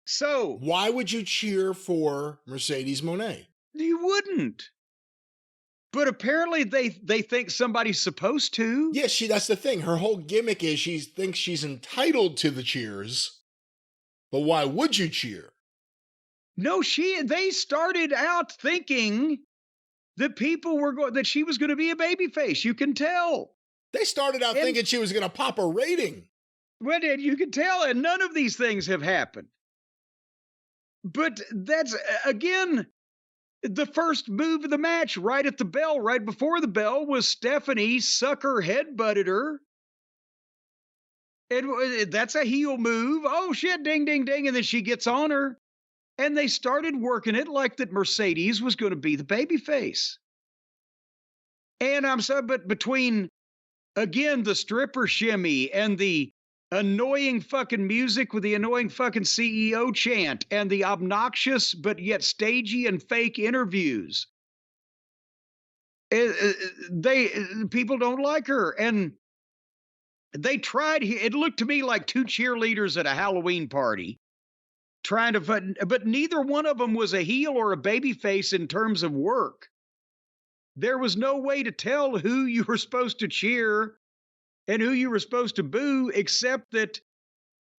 So why would you cheer for Mercedes Moné? You wouldn't. But apparently they think somebody's supposed to. Yeah, that's the thing. Her whole gimmick is she thinks she's entitled to the cheers. But why would you cheer? No, they started out thinking that people were that she was going to be a babyface. You can tell. They started out thinking she was going to pop a rating. Well, you can tell, and none of these things have happened. But that's, again, the first move of the match, right at the bell, right before the bell, was Stephanie sucker headbutted her. And that's a heel move. Oh, shit, ding, ding, ding. And then she gets on her. And they started working it like that Mercedes was going to be the babyface. And I'm sorry, but between, again, the stripper shimmy and the annoying fucking music with the annoying fucking CEO chant and the obnoxious but yet stagey and fake interviews, people don't like her. And they tried, it looked to me like two cheerleaders at a Halloween party trying to, but neither one of them was a heel or a babyface in terms of work. There was no way to tell who you were supposed to cheer and who you were supposed to boo, except that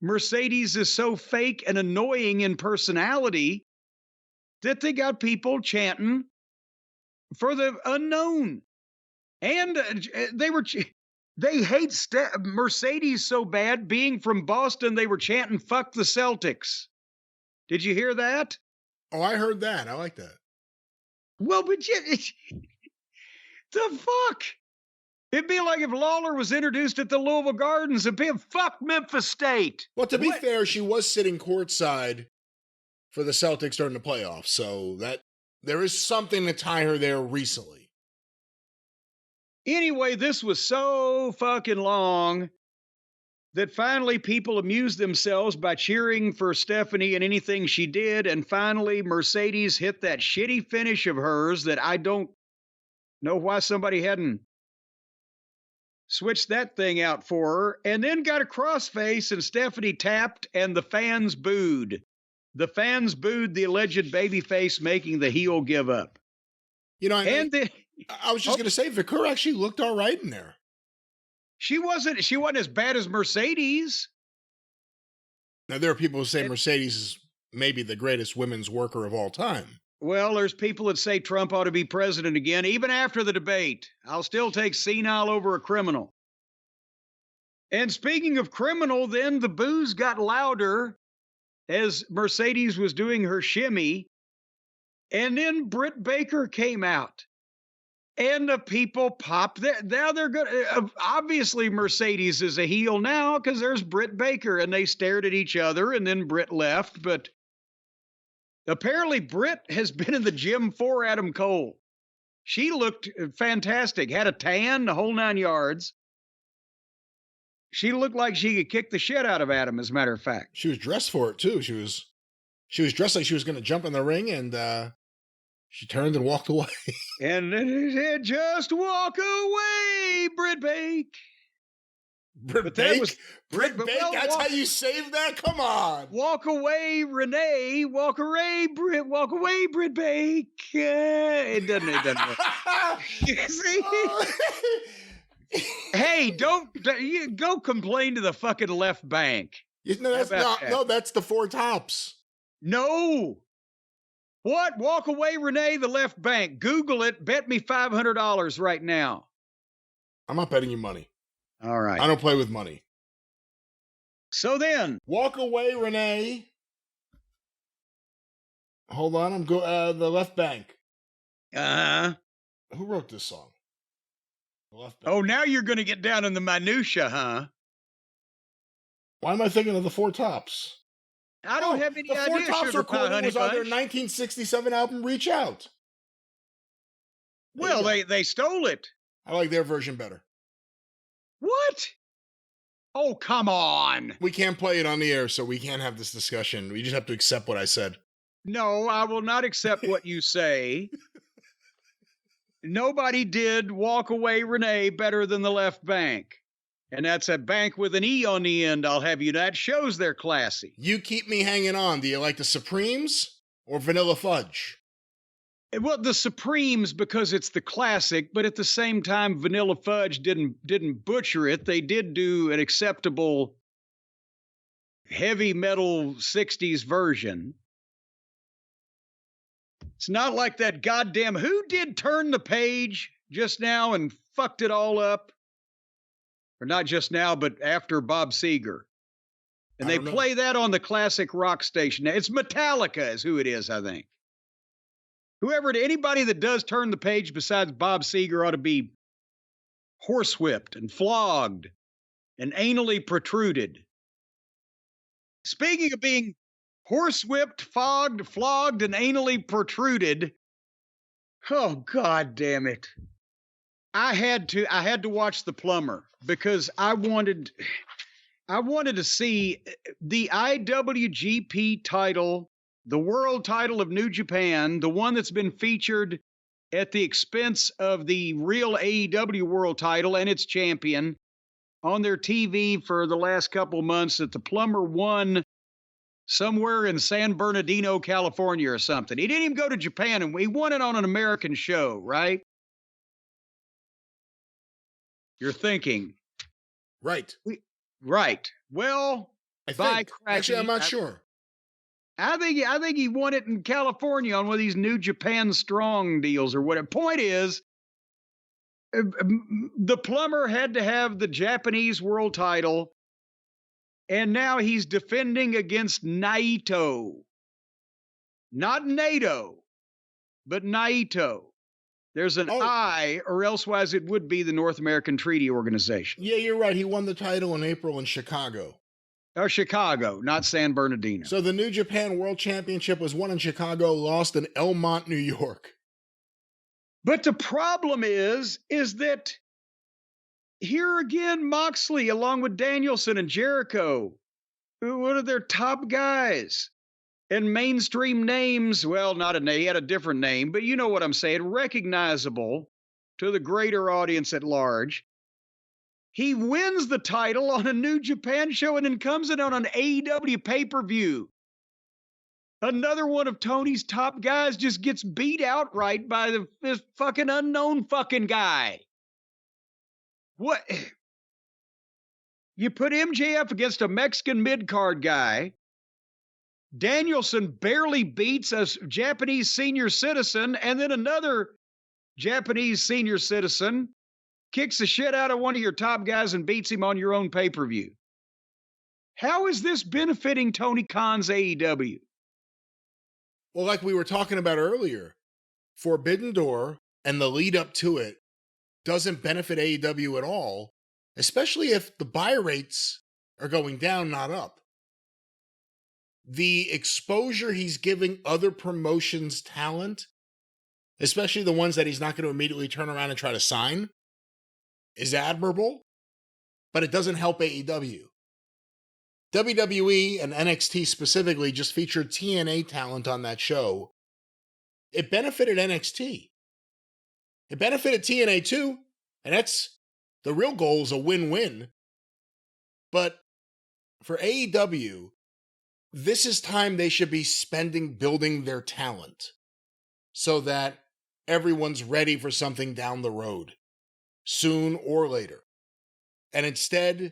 Mercedes is so fake and annoying in personality that they got people chanting for the unknown. And they hate Mercedes so bad, being from Boston, they were chanting, "Fuck the Celtics." Did you hear that? Oh, I heard that. I like that. Well, but the fuck? It'd be like if Lawler was introduced at the Louisville Gardens and be fuck Memphis State. Well, to be fair, she was sitting courtside for the Celtics during the playoffs, so that there is something to tie her there recently. Anyway, this was so fucking long that finally people amused themselves by cheering for Stephanie and anything she did, and finally Mercedes hit that shitty finish of hers that I don't know why somebody hadn't switched that thing out for her, and then got a crossface, and Stephanie tapped, and the fans booed. The fans booed the alleged babyface making the heel give up. You know, I was just going to say, Vacker actually looked all right in there. She wasn't as bad as Mercedes. Now, there are people who say Mercedes is maybe the greatest women's worker of all time. Well, there's people that say Trump ought to be president again, even after the debate. I'll still take senile over a criminal. And speaking of criminal, then the boos got louder as Mercedes was doing her shimmy. And then Britt Baker came out. And the people popped. Now they're good. Obviously, Mercedes is a heel now because there's Britt Baker. And they stared at each other, and then Britt left. But apparently, Britt has been in the gym for Adam Cole. She looked fantastic, had a tan, the whole 9 yards. She looked like she could kick the shit out of Adam, as a matter of fact. She was dressed for it, too. She was dressed like she was going to jump in the ring, and she turned and walked away. And it said, "Just walk away, Britt Baker." Britt that was Bake? well, That's how you save that? Come on. Walk away, Renee. Walk away, Britt. Walk away, Britt Bake. It doesn't work. See? Hey, don't you go complain to the fucking left bank. No, that's the Four Tops. No. What? Walk away, Renee, the left bank. Google it. Bet me $500 right now. I'm not betting you money. All right. I don't play with money. So then. Walk away, Renee. Hold on. The left bank. Who wrote this song? The left bank. Oh, now you're going to get down in the minutia, huh? Why am I thinking of the Four Tops? I don't have any idea. The Four Tops Sugar Pie recording Honey was on their Bunch. 1967 album, Reach Out. Well, they stole it. I like their version better. What? Oh, come on. We can't play it on the air, so we can't have this discussion. We just have to accept what I said. No, I will not accept what you say. Nobody did Walk Away, Renee better than the left bank. And that's a bank with an E on the end, I'll have you. That shows they're classy. You keep me hanging on. Do you like the Supremes or Vanilla Fudge? Well, the Supremes, because it's the classic, but at the same time, Vanilla Fudge didn't butcher it. They did do an acceptable heavy metal 60s version. It's not like that goddamn... Who did Turn the Page just now and fucked it all up? Or not just now, but after Bob Seger. And they play that on the classic rock station. It's Metallica is who it is, I think. Anybody that does Turn the Page besides Bob Seger ought to be horsewhipped and flogged and anally protruded. Speaking of being horsewhipped, flogged, and anally protruded, oh, God damn it. I had to watch The Plumber because I wanted to see the IWGP title, the world title of New Japan, the one that's been featured at the expense of the real AEW world title and its champion on their TV for the last couple months, that the Plumber won somewhere in San Bernardino, California or something. He didn't even go to Japan, and he won it on an American show, right? You're thinking. Right. Right. Well, actually, I'm not sure. I think he won it in California on one of these New Japan Strong deals or whatever. Point is, the Plumber had to have the Japanese world title, and now he's defending against Naito. Not Naito, but Naito. There's an I, or elsewise it would be the North American Treaty Organization. Yeah, you're right. He won the title in April in Chicago. Oh, Chicago, not San Bernardino. So the New Japan World Championship was won in Chicago, lost in Elmont, New York. But the problem is that here again, Moxley, along with Danielson and Jericho, one of their top guys, and mainstream names, well, not a name, he had a different name, but you know what I'm saying, recognizable to the greater audience at large. He wins the title on a New Japan show and then comes in on an AEW pay-per-view. Another one of Tony's top guys just gets beat outright by this fucking unknown fucking guy. What? You put MJF against a Mexican mid-card guy. Danielson barely beats a Japanese senior citizen, and then another Japanese senior citizen kicks the shit out of one of your top guys and beats him on your own pay-per-view. How is this benefiting Tony Khan's AEW? Well, like we were talking about earlier, Forbidden Door and the lead up to it doesn't benefit AEW at all, especially if the buy rates are going down, not up. The exposure he's giving other promotions' talent, especially the ones that he's not going to immediately turn around and try to sign, is admirable, but it doesn't help AEW. WWE and NXT specifically just featured TNA talent on that show. It benefited NXT. It benefited TNA too, and that's the real goal is a win-win. But for AEW, this is time they should be spending building their talent so that everyone's ready for something down the road, soon or later. And instead,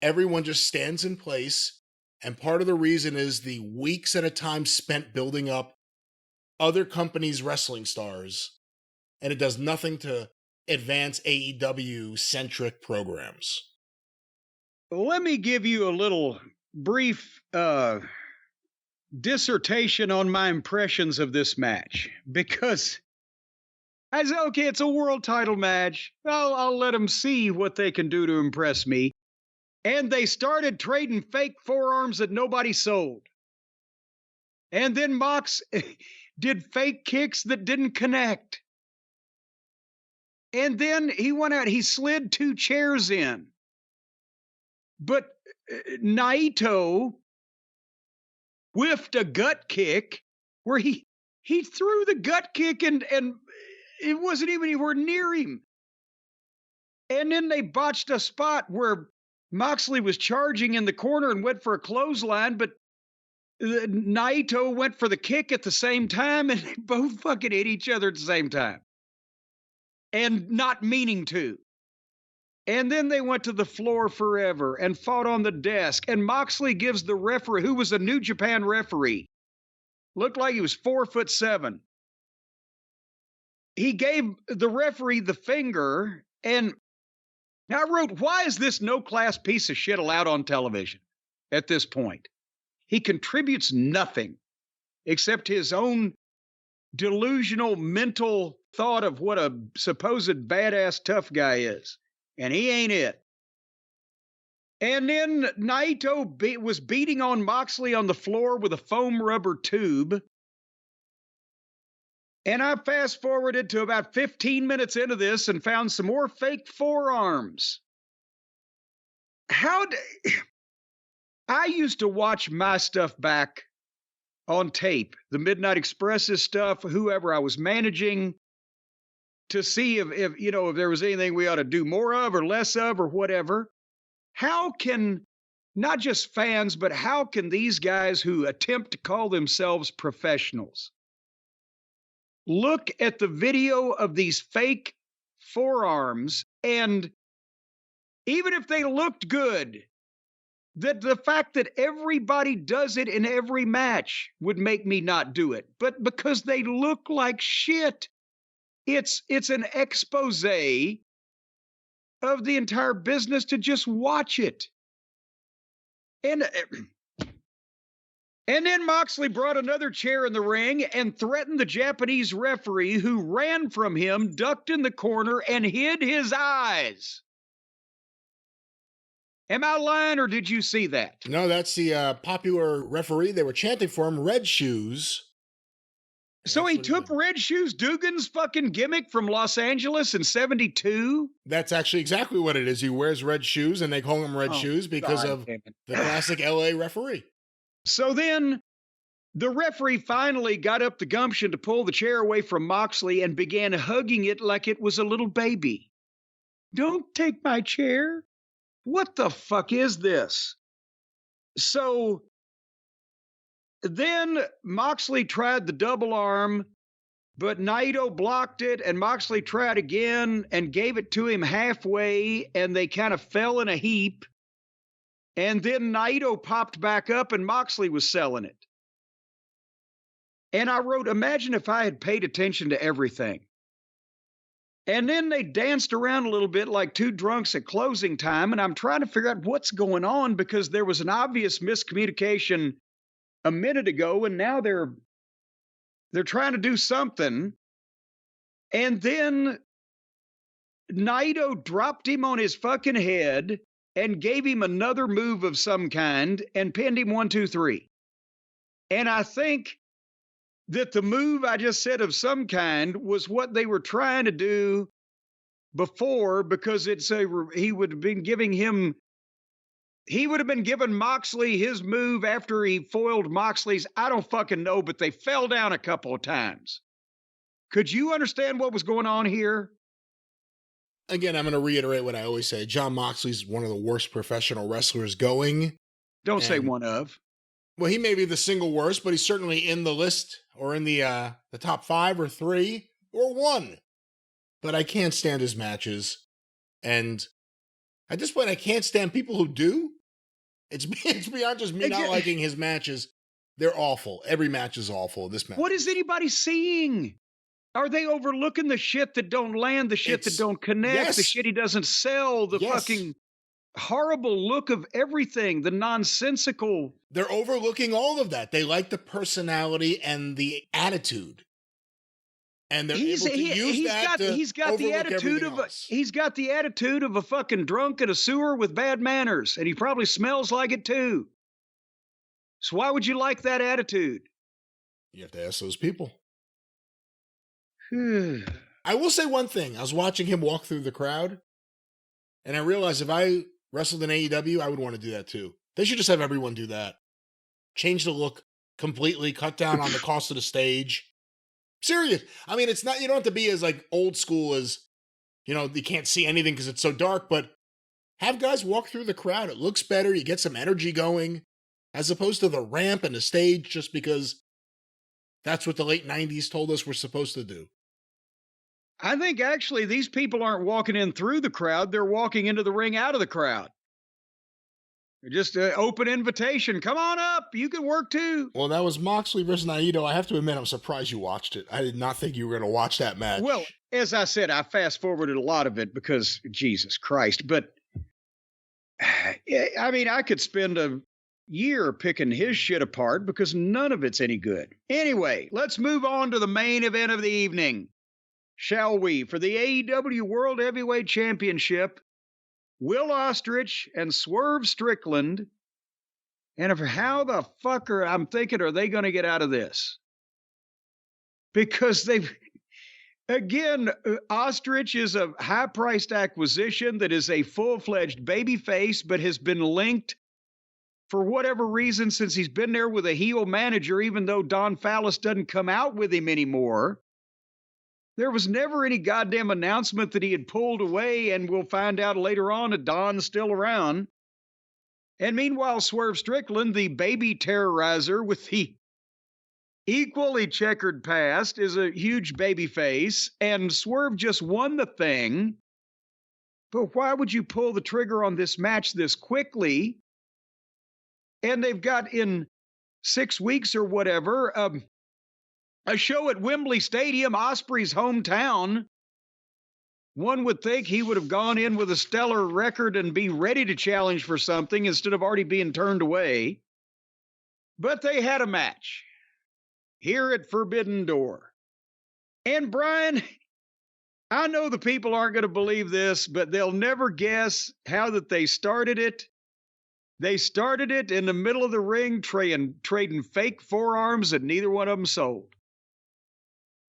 everyone just stands in place. And part of the reason is the weeks at a time spent building up other companies' wrestling stars. And it does nothing to advance AEW-centric programs. Let me give you a little brief dissertation on my impressions of this match, because I said, okay, it's a world title match. I'll let them see what they can do to impress me. And they started trading fake forearms that nobody sold. And then Mox did fake kicks that didn't connect. And then he went out, he slid 2 chairs in. But Naito whiffed a gut kick where he threw the gut kick and it wasn't even anywhere near him. And then they botched a spot where Moxley was charging in the corner and went for a clothesline, but Naito went for the kick at the same time, and they both fucking hit each other at the same time. And not meaning to. And then they went to the floor forever and fought on the desk. And Moxley gives the referee, who was a New Japan referee, looked like he was 4'7". He gave the referee the finger, and I wrote, why is this no-class piece of shit allowed on television at this point? He contributes nothing except his own delusional mental thought of what a supposed badass tough guy is. And he ain't it. And then Naito was beating on Moxley on the floor with a foam rubber tube. And I fast forwarded to about 15 minutes into this and found some more fake forearms. I used to watch my stuff back on tape, the Midnight Express's stuff, whoever I was managing, to see if there was anything we ought to do more of or less of or whatever. How can, not just fans, but how can these guys who attempt to call themselves professionals look at the video of these fake forearms, and even if they looked good, that the fact that everybody does it in every match would make me not do it. But because they look like shit, it's an expose of the entire business to just watch it. And then Moxley brought another chair in the ring and threatened the Japanese referee, who ran from him, ducked in the corner, and hid his eyes. Am I lying, or did you see that? No, that's the popular referee. They were chanting for him, Red Shoes. So he took Red Shoes Dugan's fucking gimmick from Los Angeles in 72? That's actually exactly what it is. He wears red shoes, and they call him Red Shoes because of the classic LA referee. So then the referee finally got up the gumption to pull the chair away from Moxley and began hugging it like it was a little baby. Don't take my chair. What the fuck is this? So then Moxley tried the double arm, but Naito blocked it, and Moxley tried again and gave it to him halfway, and they kind of fell in a heap. And then Naito popped back up, and Moxley was selling it. And I wrote, imagine if I had paid attention to everything. And then they danced around a little bit like two drunks at closing time, and I'm trying to figure out what's going on, because there was an obvious miscommunication a minute ago, and now they're trying to do something. And then Naito dropped him on his fucking head and gave him another move of some kind and pinned him 1, 2, 3. And I think that the move I just said of some kind was what they were trying to do before, because he would have been giving Moxley his move after he foiled Moxley's. I don't fucking know, but they fell down a couple of times. Could you understand what was going on here? again, I'm going to reiterate what I always say. Jon Moxley's one of the worst professional wrestlers going. Don't say And, one of. well, he may be the single worst, but he's certainly in the list or in the top 5 or 3 or 1. But I can't stand his matches. And at this point, I can't stand people who do. It's beyond just me not liking his matches. They're awful. Every match is awful. This match. What is anybody seeing? Are they overlooking the shit that don't land, the shit that don't connect, the shit he doesn't sell, the fucking horrible look of everything, the nonsensical? They're overlooking all of that. They like the personality and the attitude. And they're able to use that to overlook everything else. He's got the attitude of a fucking drunk in a sewer with bad manners, and he probably smells like it too. So why would you like that attitude? You have to ask those people. I will say one thing. I was watching him walk through the crowd, and I realized if I wrestled in AEW, I would want to do that too. They should just have everyone do that. Change the look completely, cut down on the cost of the stage. Serious. I mean, it's not, you don't have to be as like old school as, you know, you can't see anything because it's so dark, but have guys walk through the crowd. It looks better. You get some energy going as opposed to the ramp and the stage just because that's what the late 90s told us we're supposed to do. I think actually these people aren't walking in through the crowd. They're walking into the ring out of the crowd. Just an open invitation. Come on up. You can work too. Well, that was Moxley versus Naito. I have to admit, I'm surprised you watched it. I did not think you were going to watch that match. Well, as I said, I fast forwarded a lot of it because Jesus Christ. But I mean, I could spend a year picking his shit apart because none of it's any good. Anyway, let's move on to the main event of the evening. Shall we? For the AEW World Heavyweight Championship, Will Ostrich and Swerve Strickland. And how the fuck I'm thinking, are they going to get out of this? Because again, Ostrich is a high-priced acquisition that is a full-fledged babyface, but has been linked for whatever reason since he's been there with a heel manager, even though Don Fallis doesn't come out with him anymore. There was never any goddamn announcement that he had pulled away, and we'll find out later on that Don's still around. And meanwhile, Swerve Strickland, the baby terrorizer with the equally checkered past, is a huge baby face, and Swerve just won the thing. But why would you pull the trigger on this match this quickly? And they've got in 6 weeks or whatever, a show at Wembley Stadium, Ospreay's hometown. One would think he would have gone in with a stellar record and be ready to challenge for something instead of already being turned away. But they had a match here at Forbidden Door. And Brian, I know the people aren't going to believe this, but they'll never guess how that they started it. They started it in the middle of the ring, trading fake forearms that neither one of them sold.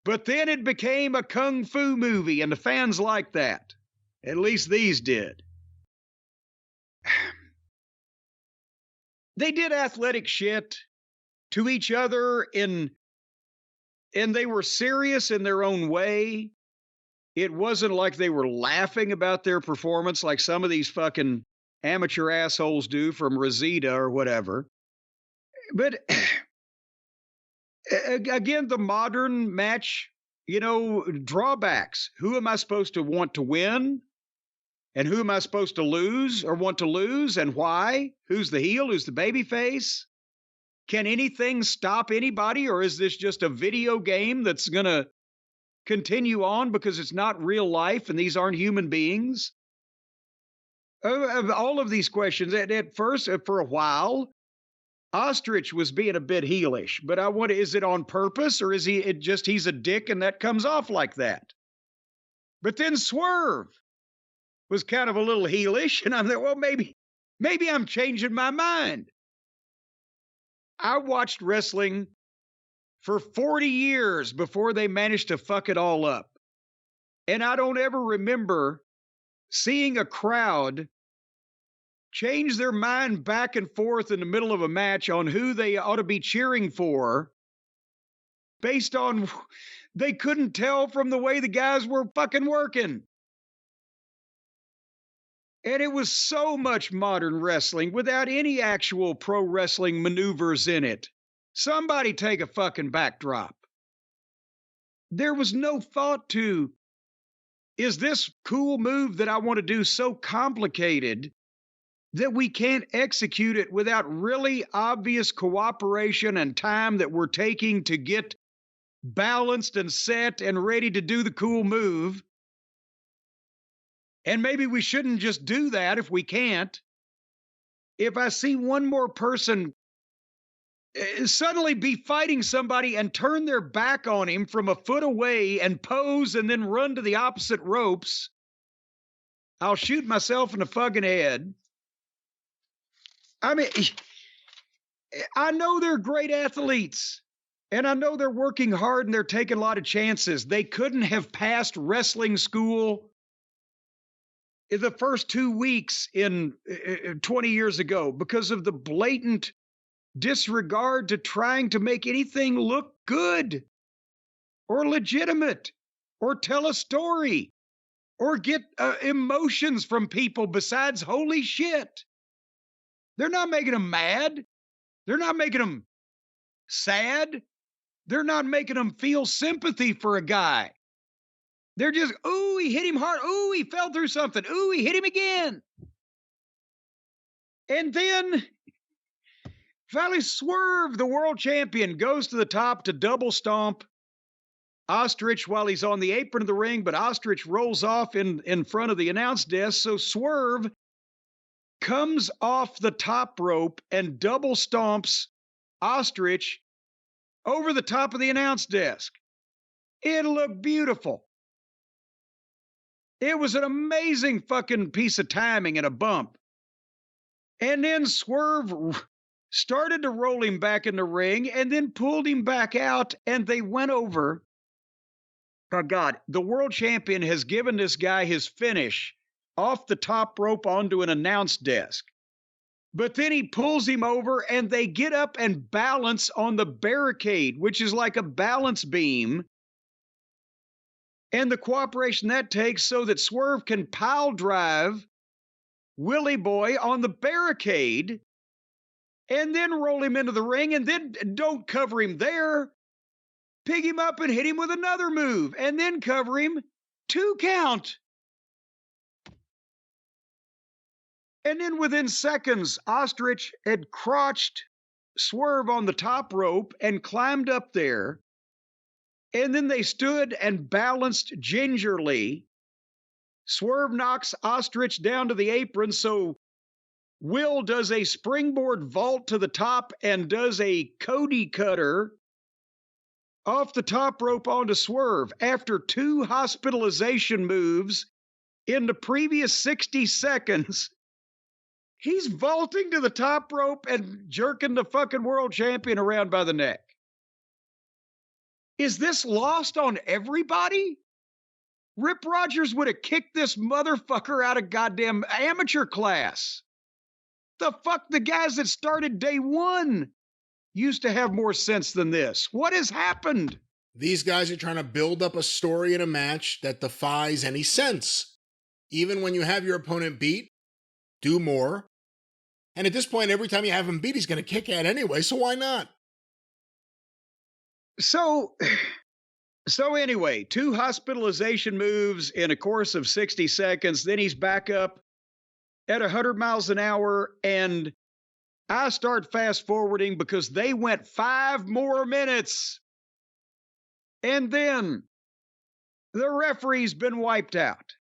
But then it became a kung fu movie, and the fans liked that. At least these did. They did athletic shit to each other, and they were serious in their own way. It wasn't like they were laughing about their performance like some of these fucking amateur assholes do from Rosita or whatever. But again, the modern match, you know, drawbacks. Who am I supposed to want to win? And who am I supposed to lose or want to lose? And why? Who's the heel? Who's the baby face? Can anything stop anybody? Or is this just a video game that's going to continue on because it's not real life and these aren't human beings? All of these questions, at first, for a while, Ostrich was being a bit heelish, but is it on purpose or is he's a dick and that comes off like that? But then Swerve was kind of a little heelish, and I'm like, well, maybe I'm changing my mind. I watched wrestling for 40 years before they managed to fuck it all up. And I don't ever remember seeing a crowd change their mind back and forth in the middle of a match on who they ought to be cheering for based on they couldn't tell from the way the guys were fucking working. And it was so much modern wrestling without any actual pro wrestling maneuvers in it. Somebody take a fucking backdrop. There was no thought to, is this cool move that I want to do so complicated that we can't execute it without really obvious cooperation and time that we're taking to get balanced and set and ready to do the cool move? And maybe we shouldn't just do that if we can't. If I see one more person suddenly be fighting somebody and turn their back on him from a foot away and pose and then run to the opposite ropes, I'll shoot myself in the fucking head. I mean, I know they're great athletes, and I know they're working hard and they're taking a lot of chances. They couldn't have passed wrestling school in the first 2 weeks in 20 years ago because of the blatant disregard to trying to make anything look good or legitimate or tell a story or get emotions from people besides holy shit. They're not making them mad. They're not making them sad. They're not making them feel sympathy for a guy. They're just, ooh, he hit him hard. Ooh, he fell through something. Ooh, he hit him again. And then finally Swerve, the world champion, goes to the top to double stomp Ostrich while he's on the apron of the ring, but Ostrich rolls off in front of the announce desk. So Swerve comes off the top rope and double stomps Ostrich over the top of the announce desk. It looked beautiful. It was an amazing fucking piece of timing and a bump. And then Swerve started to roll him back in the ring and then pulled him back out, and they went over. Oh, God, the world champion has given this guy his finish off the top rope onto an announce desk. But then he pulls him over, and they get up and balance on the barricade, which is like a balance beam. And the cooperation that takes so that Swerve can pile drive Willie Boy on the barricade and then roll him into the ring, and then don't cover him there. Pick him up and hit him with another move, and then cover him 2 count. And then within seconds, Ostrich had crotched Swerve on the top rope and climbed up there. And then they stood and balanced gingerly. Swerve knocks Ostrich down to the apron, so Will does a springboard vault to the top and does a Cody cutter off the top rope onto Swerve. After 2 hospitalization moves in the previous 60 seconds, he's vaulting to the top rope and jerking the fucking world champion around by the neck. Is this lost on everybody? Rip Rogers would have kicked this motherfucker out of goddamn amateur class. The fuck, the guys that started day one used to have more sense than this. What has happened? These guys are trying to build up a story in a match that defies any sense. Even when you have your opponent beat, do more. And at this point, every time you have him beat, he's going to kick out anyway, so why not? So anyway, 2 hospitalization moves in a course of 60 seconds. Then he's back up at 100 miles an hour. And I start fast forwarding because they went 5 more minutes. And then the referee's been wiped out.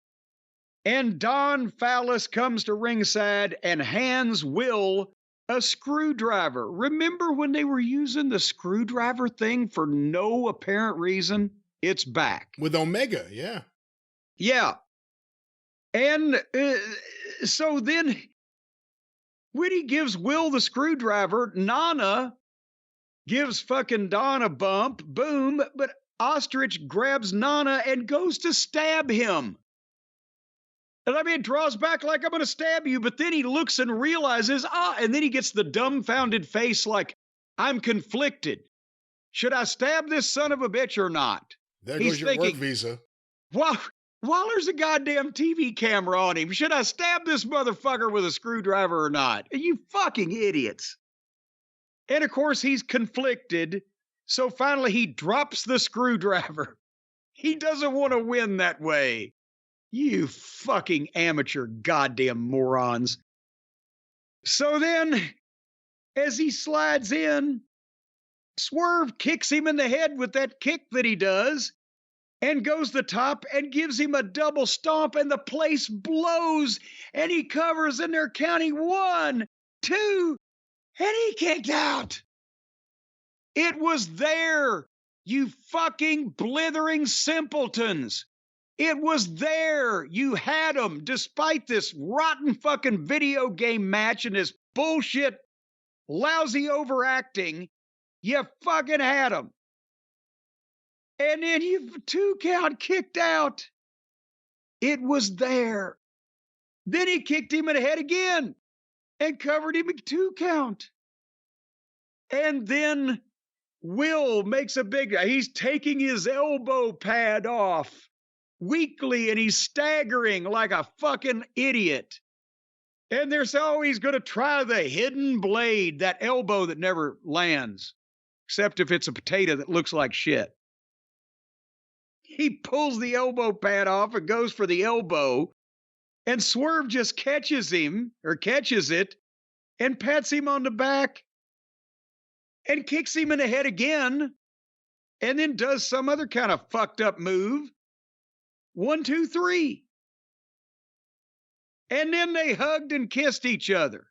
And Don Fallis comes to ringside and hands Will a screwdriver. Remember when they were using the screwdriver thing for no apparent reason? It's back. With Omega, yeah. Yeah. And so then when he gives Will the screwdriver, Nana gives fucking Don a bump, boom, but Ostrich grabs Nana and goes to stab him. And I mean, draws back like, I'm going to stab you. But then he looks and realizes, and then he gets the dumbfounded face like, I'm conflicted. Should I stab this son of a bitch or not? There goes your work visa. Well, while there's a goddamn TV camera on him. Should I stab this motherfucker with a screwdriver or not? You fucking idiots. And of course, he's conflicted. So finally, he drops the screwdriver. He doesn't want to win that way. You fucking amateur goddamn morons. So then, as he slides in, Swerve kicks him in the head with that kick that he does and goes the top and gives him a double stomp, and the place blows, and he covers, and they're counting 1, 2, and he kicked out. It was there, you fucking blithering simpletons. It was there. You had him, despite this rotten fucking video game match and this bullshit, lousy overacting. You fucking had him. And then you 2 count kicked out. It was there. Then he kicked him in the head again and covered him in 2 count. And then Will makes a big, he's taking his elbow pad off weakly, and he's staggering like a fucking idiot. And they're so he's going to try the hidden blade, that elbow that never lands, except if it's a potato that looks like shit. He pulls the elbow pad off and goes for the elbow, and Swerve just catches it, and pats him on the back, and kicks him in the head again, and then does some other kind of fucked up move. 1, 2, 3. And then they hugged and kissed each other.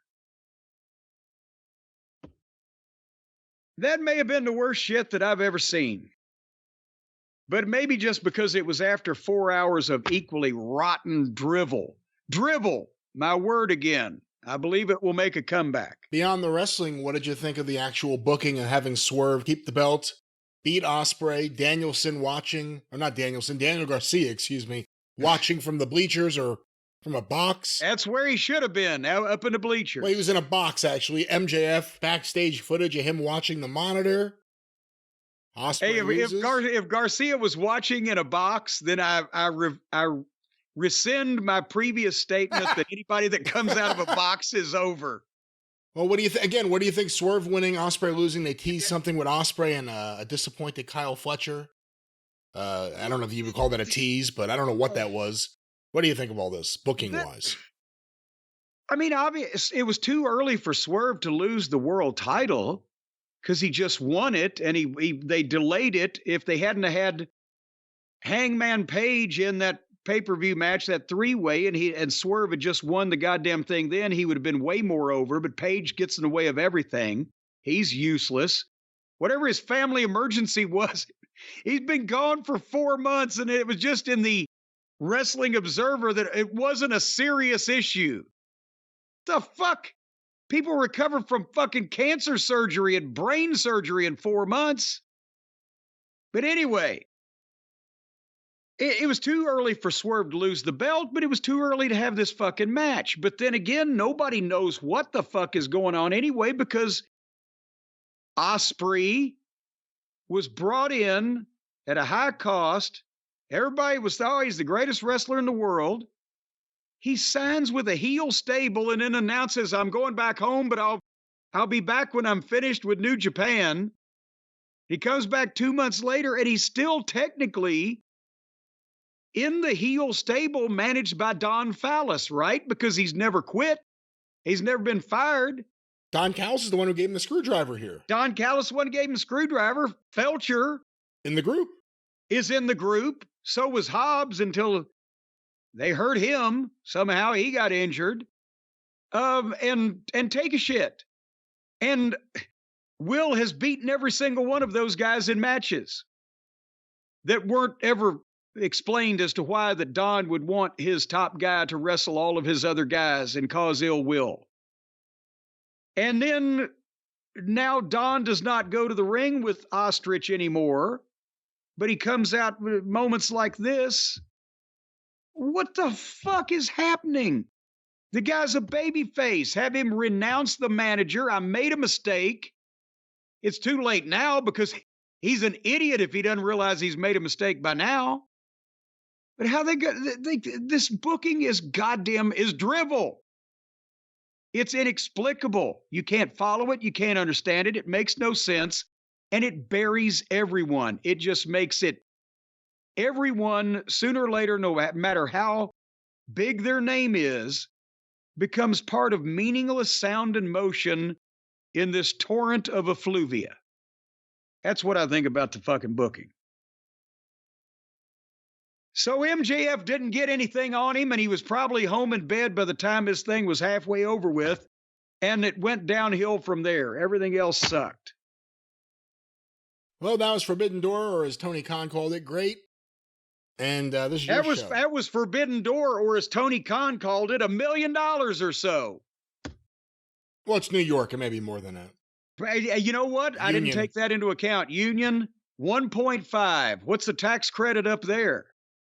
That may have been the worst shit that I've ever seen. But maybe just because it was after 4 hours of equally rotten drivel. Drivel, my word again. I believe it will make a comeback. Beyond the wrestling, what did you think of the actual booking and having Swerve keep the belt, beat Ospreay, Daniel Garcia, watching from the bleachers or from a box? That's where he should have been, up in the bleachers. Well, he was in a box, actually. MJF, backstage footage of him watching the monitor. Ospreay if Garcia was watching in a box, then I rescind my previous statement that anybody that comes out of a box is over. Well, what do you what do you think? Swerve winning, Ospreay losing. They teased something with Ospreay and a disappointed Kyle Fletcher. I don't know if you would call that a tease, but I don't know what that was. What do you think of all this, booking-wise? I mean, obviously, it was too early for Swerve to lose the world title because he just won it, and they delayed it. If they hadn't had Hangman Page in that pay-per-view match, that 3-way, and Swerve had just won the goddamn thing, then he would have been way more over, but Page gets in the way of everything. He's useless. Whatever his family emergency was, he's been gone for 4 months, and it was just in the Wrestling Observer that it wasn't a serious issue. The fuck? People recover from fucking cancer surgery and brain surgery in 4 months. But anyway, it was too early for Swerve to lose the belt, but it was too early to have this fucking match. But then again, nobody knows what the fuck is going on anyway, because Ospreay was brought in at a high cost. Everybody was thought he's the greatest wrestler in the world. He signs with a heel stable and then announces, I'm going back home, but I'll be back when I'm finished with New Japan. He comes back 2 months later, and he's still technically in the heel stable managed by Don Callis, right? Because he's never quit. He's never been fired. Don Callis is the one who gave him the screwdriver here. Don Callis one gave him the screwdriver. Felcher in the group is in the group. So was Hobbs until they hurt him. Somehow he got injured. And take a shit. And Will has beaten every single one of those guys in matches that weren't ever explained as to why that Don would want his top guy to wrestle all of his other guys and cause ill will. And then now Don does not go to the ring with Ostrich anymore, but he comes out with moments like this. What the fuck is happening? The guy's a babyface. Have him renounce the manager. I made a mistake. It's too late now because he's an idiot if he doesn't realize he's made a mistake by now. But how they got this booking is drivel. It's inexplicable. You can't follow it. You can't understand it. It makes no sense. And it buries everyone. It just makes it everyone, sooner or later, no matter how big their name is, becomes part of meaningless sound and motion in this torrent of effluvia. That's what I think about the fucking booking. So MJF didn't get anything on him, and he was probably home in bed by the time this thing was halfway over with, and it went downhill from there. Everything else sucked. Well, that was Forbidden Door, or as Tony Khan called it, great. And this is your show. That was Forbidden Door, or as Tony Khan called it, $1 million or so. Well, it's New York. It may be more than that. You know what? I didn't take that into account. Union, 1.5. What's the tax credit up there?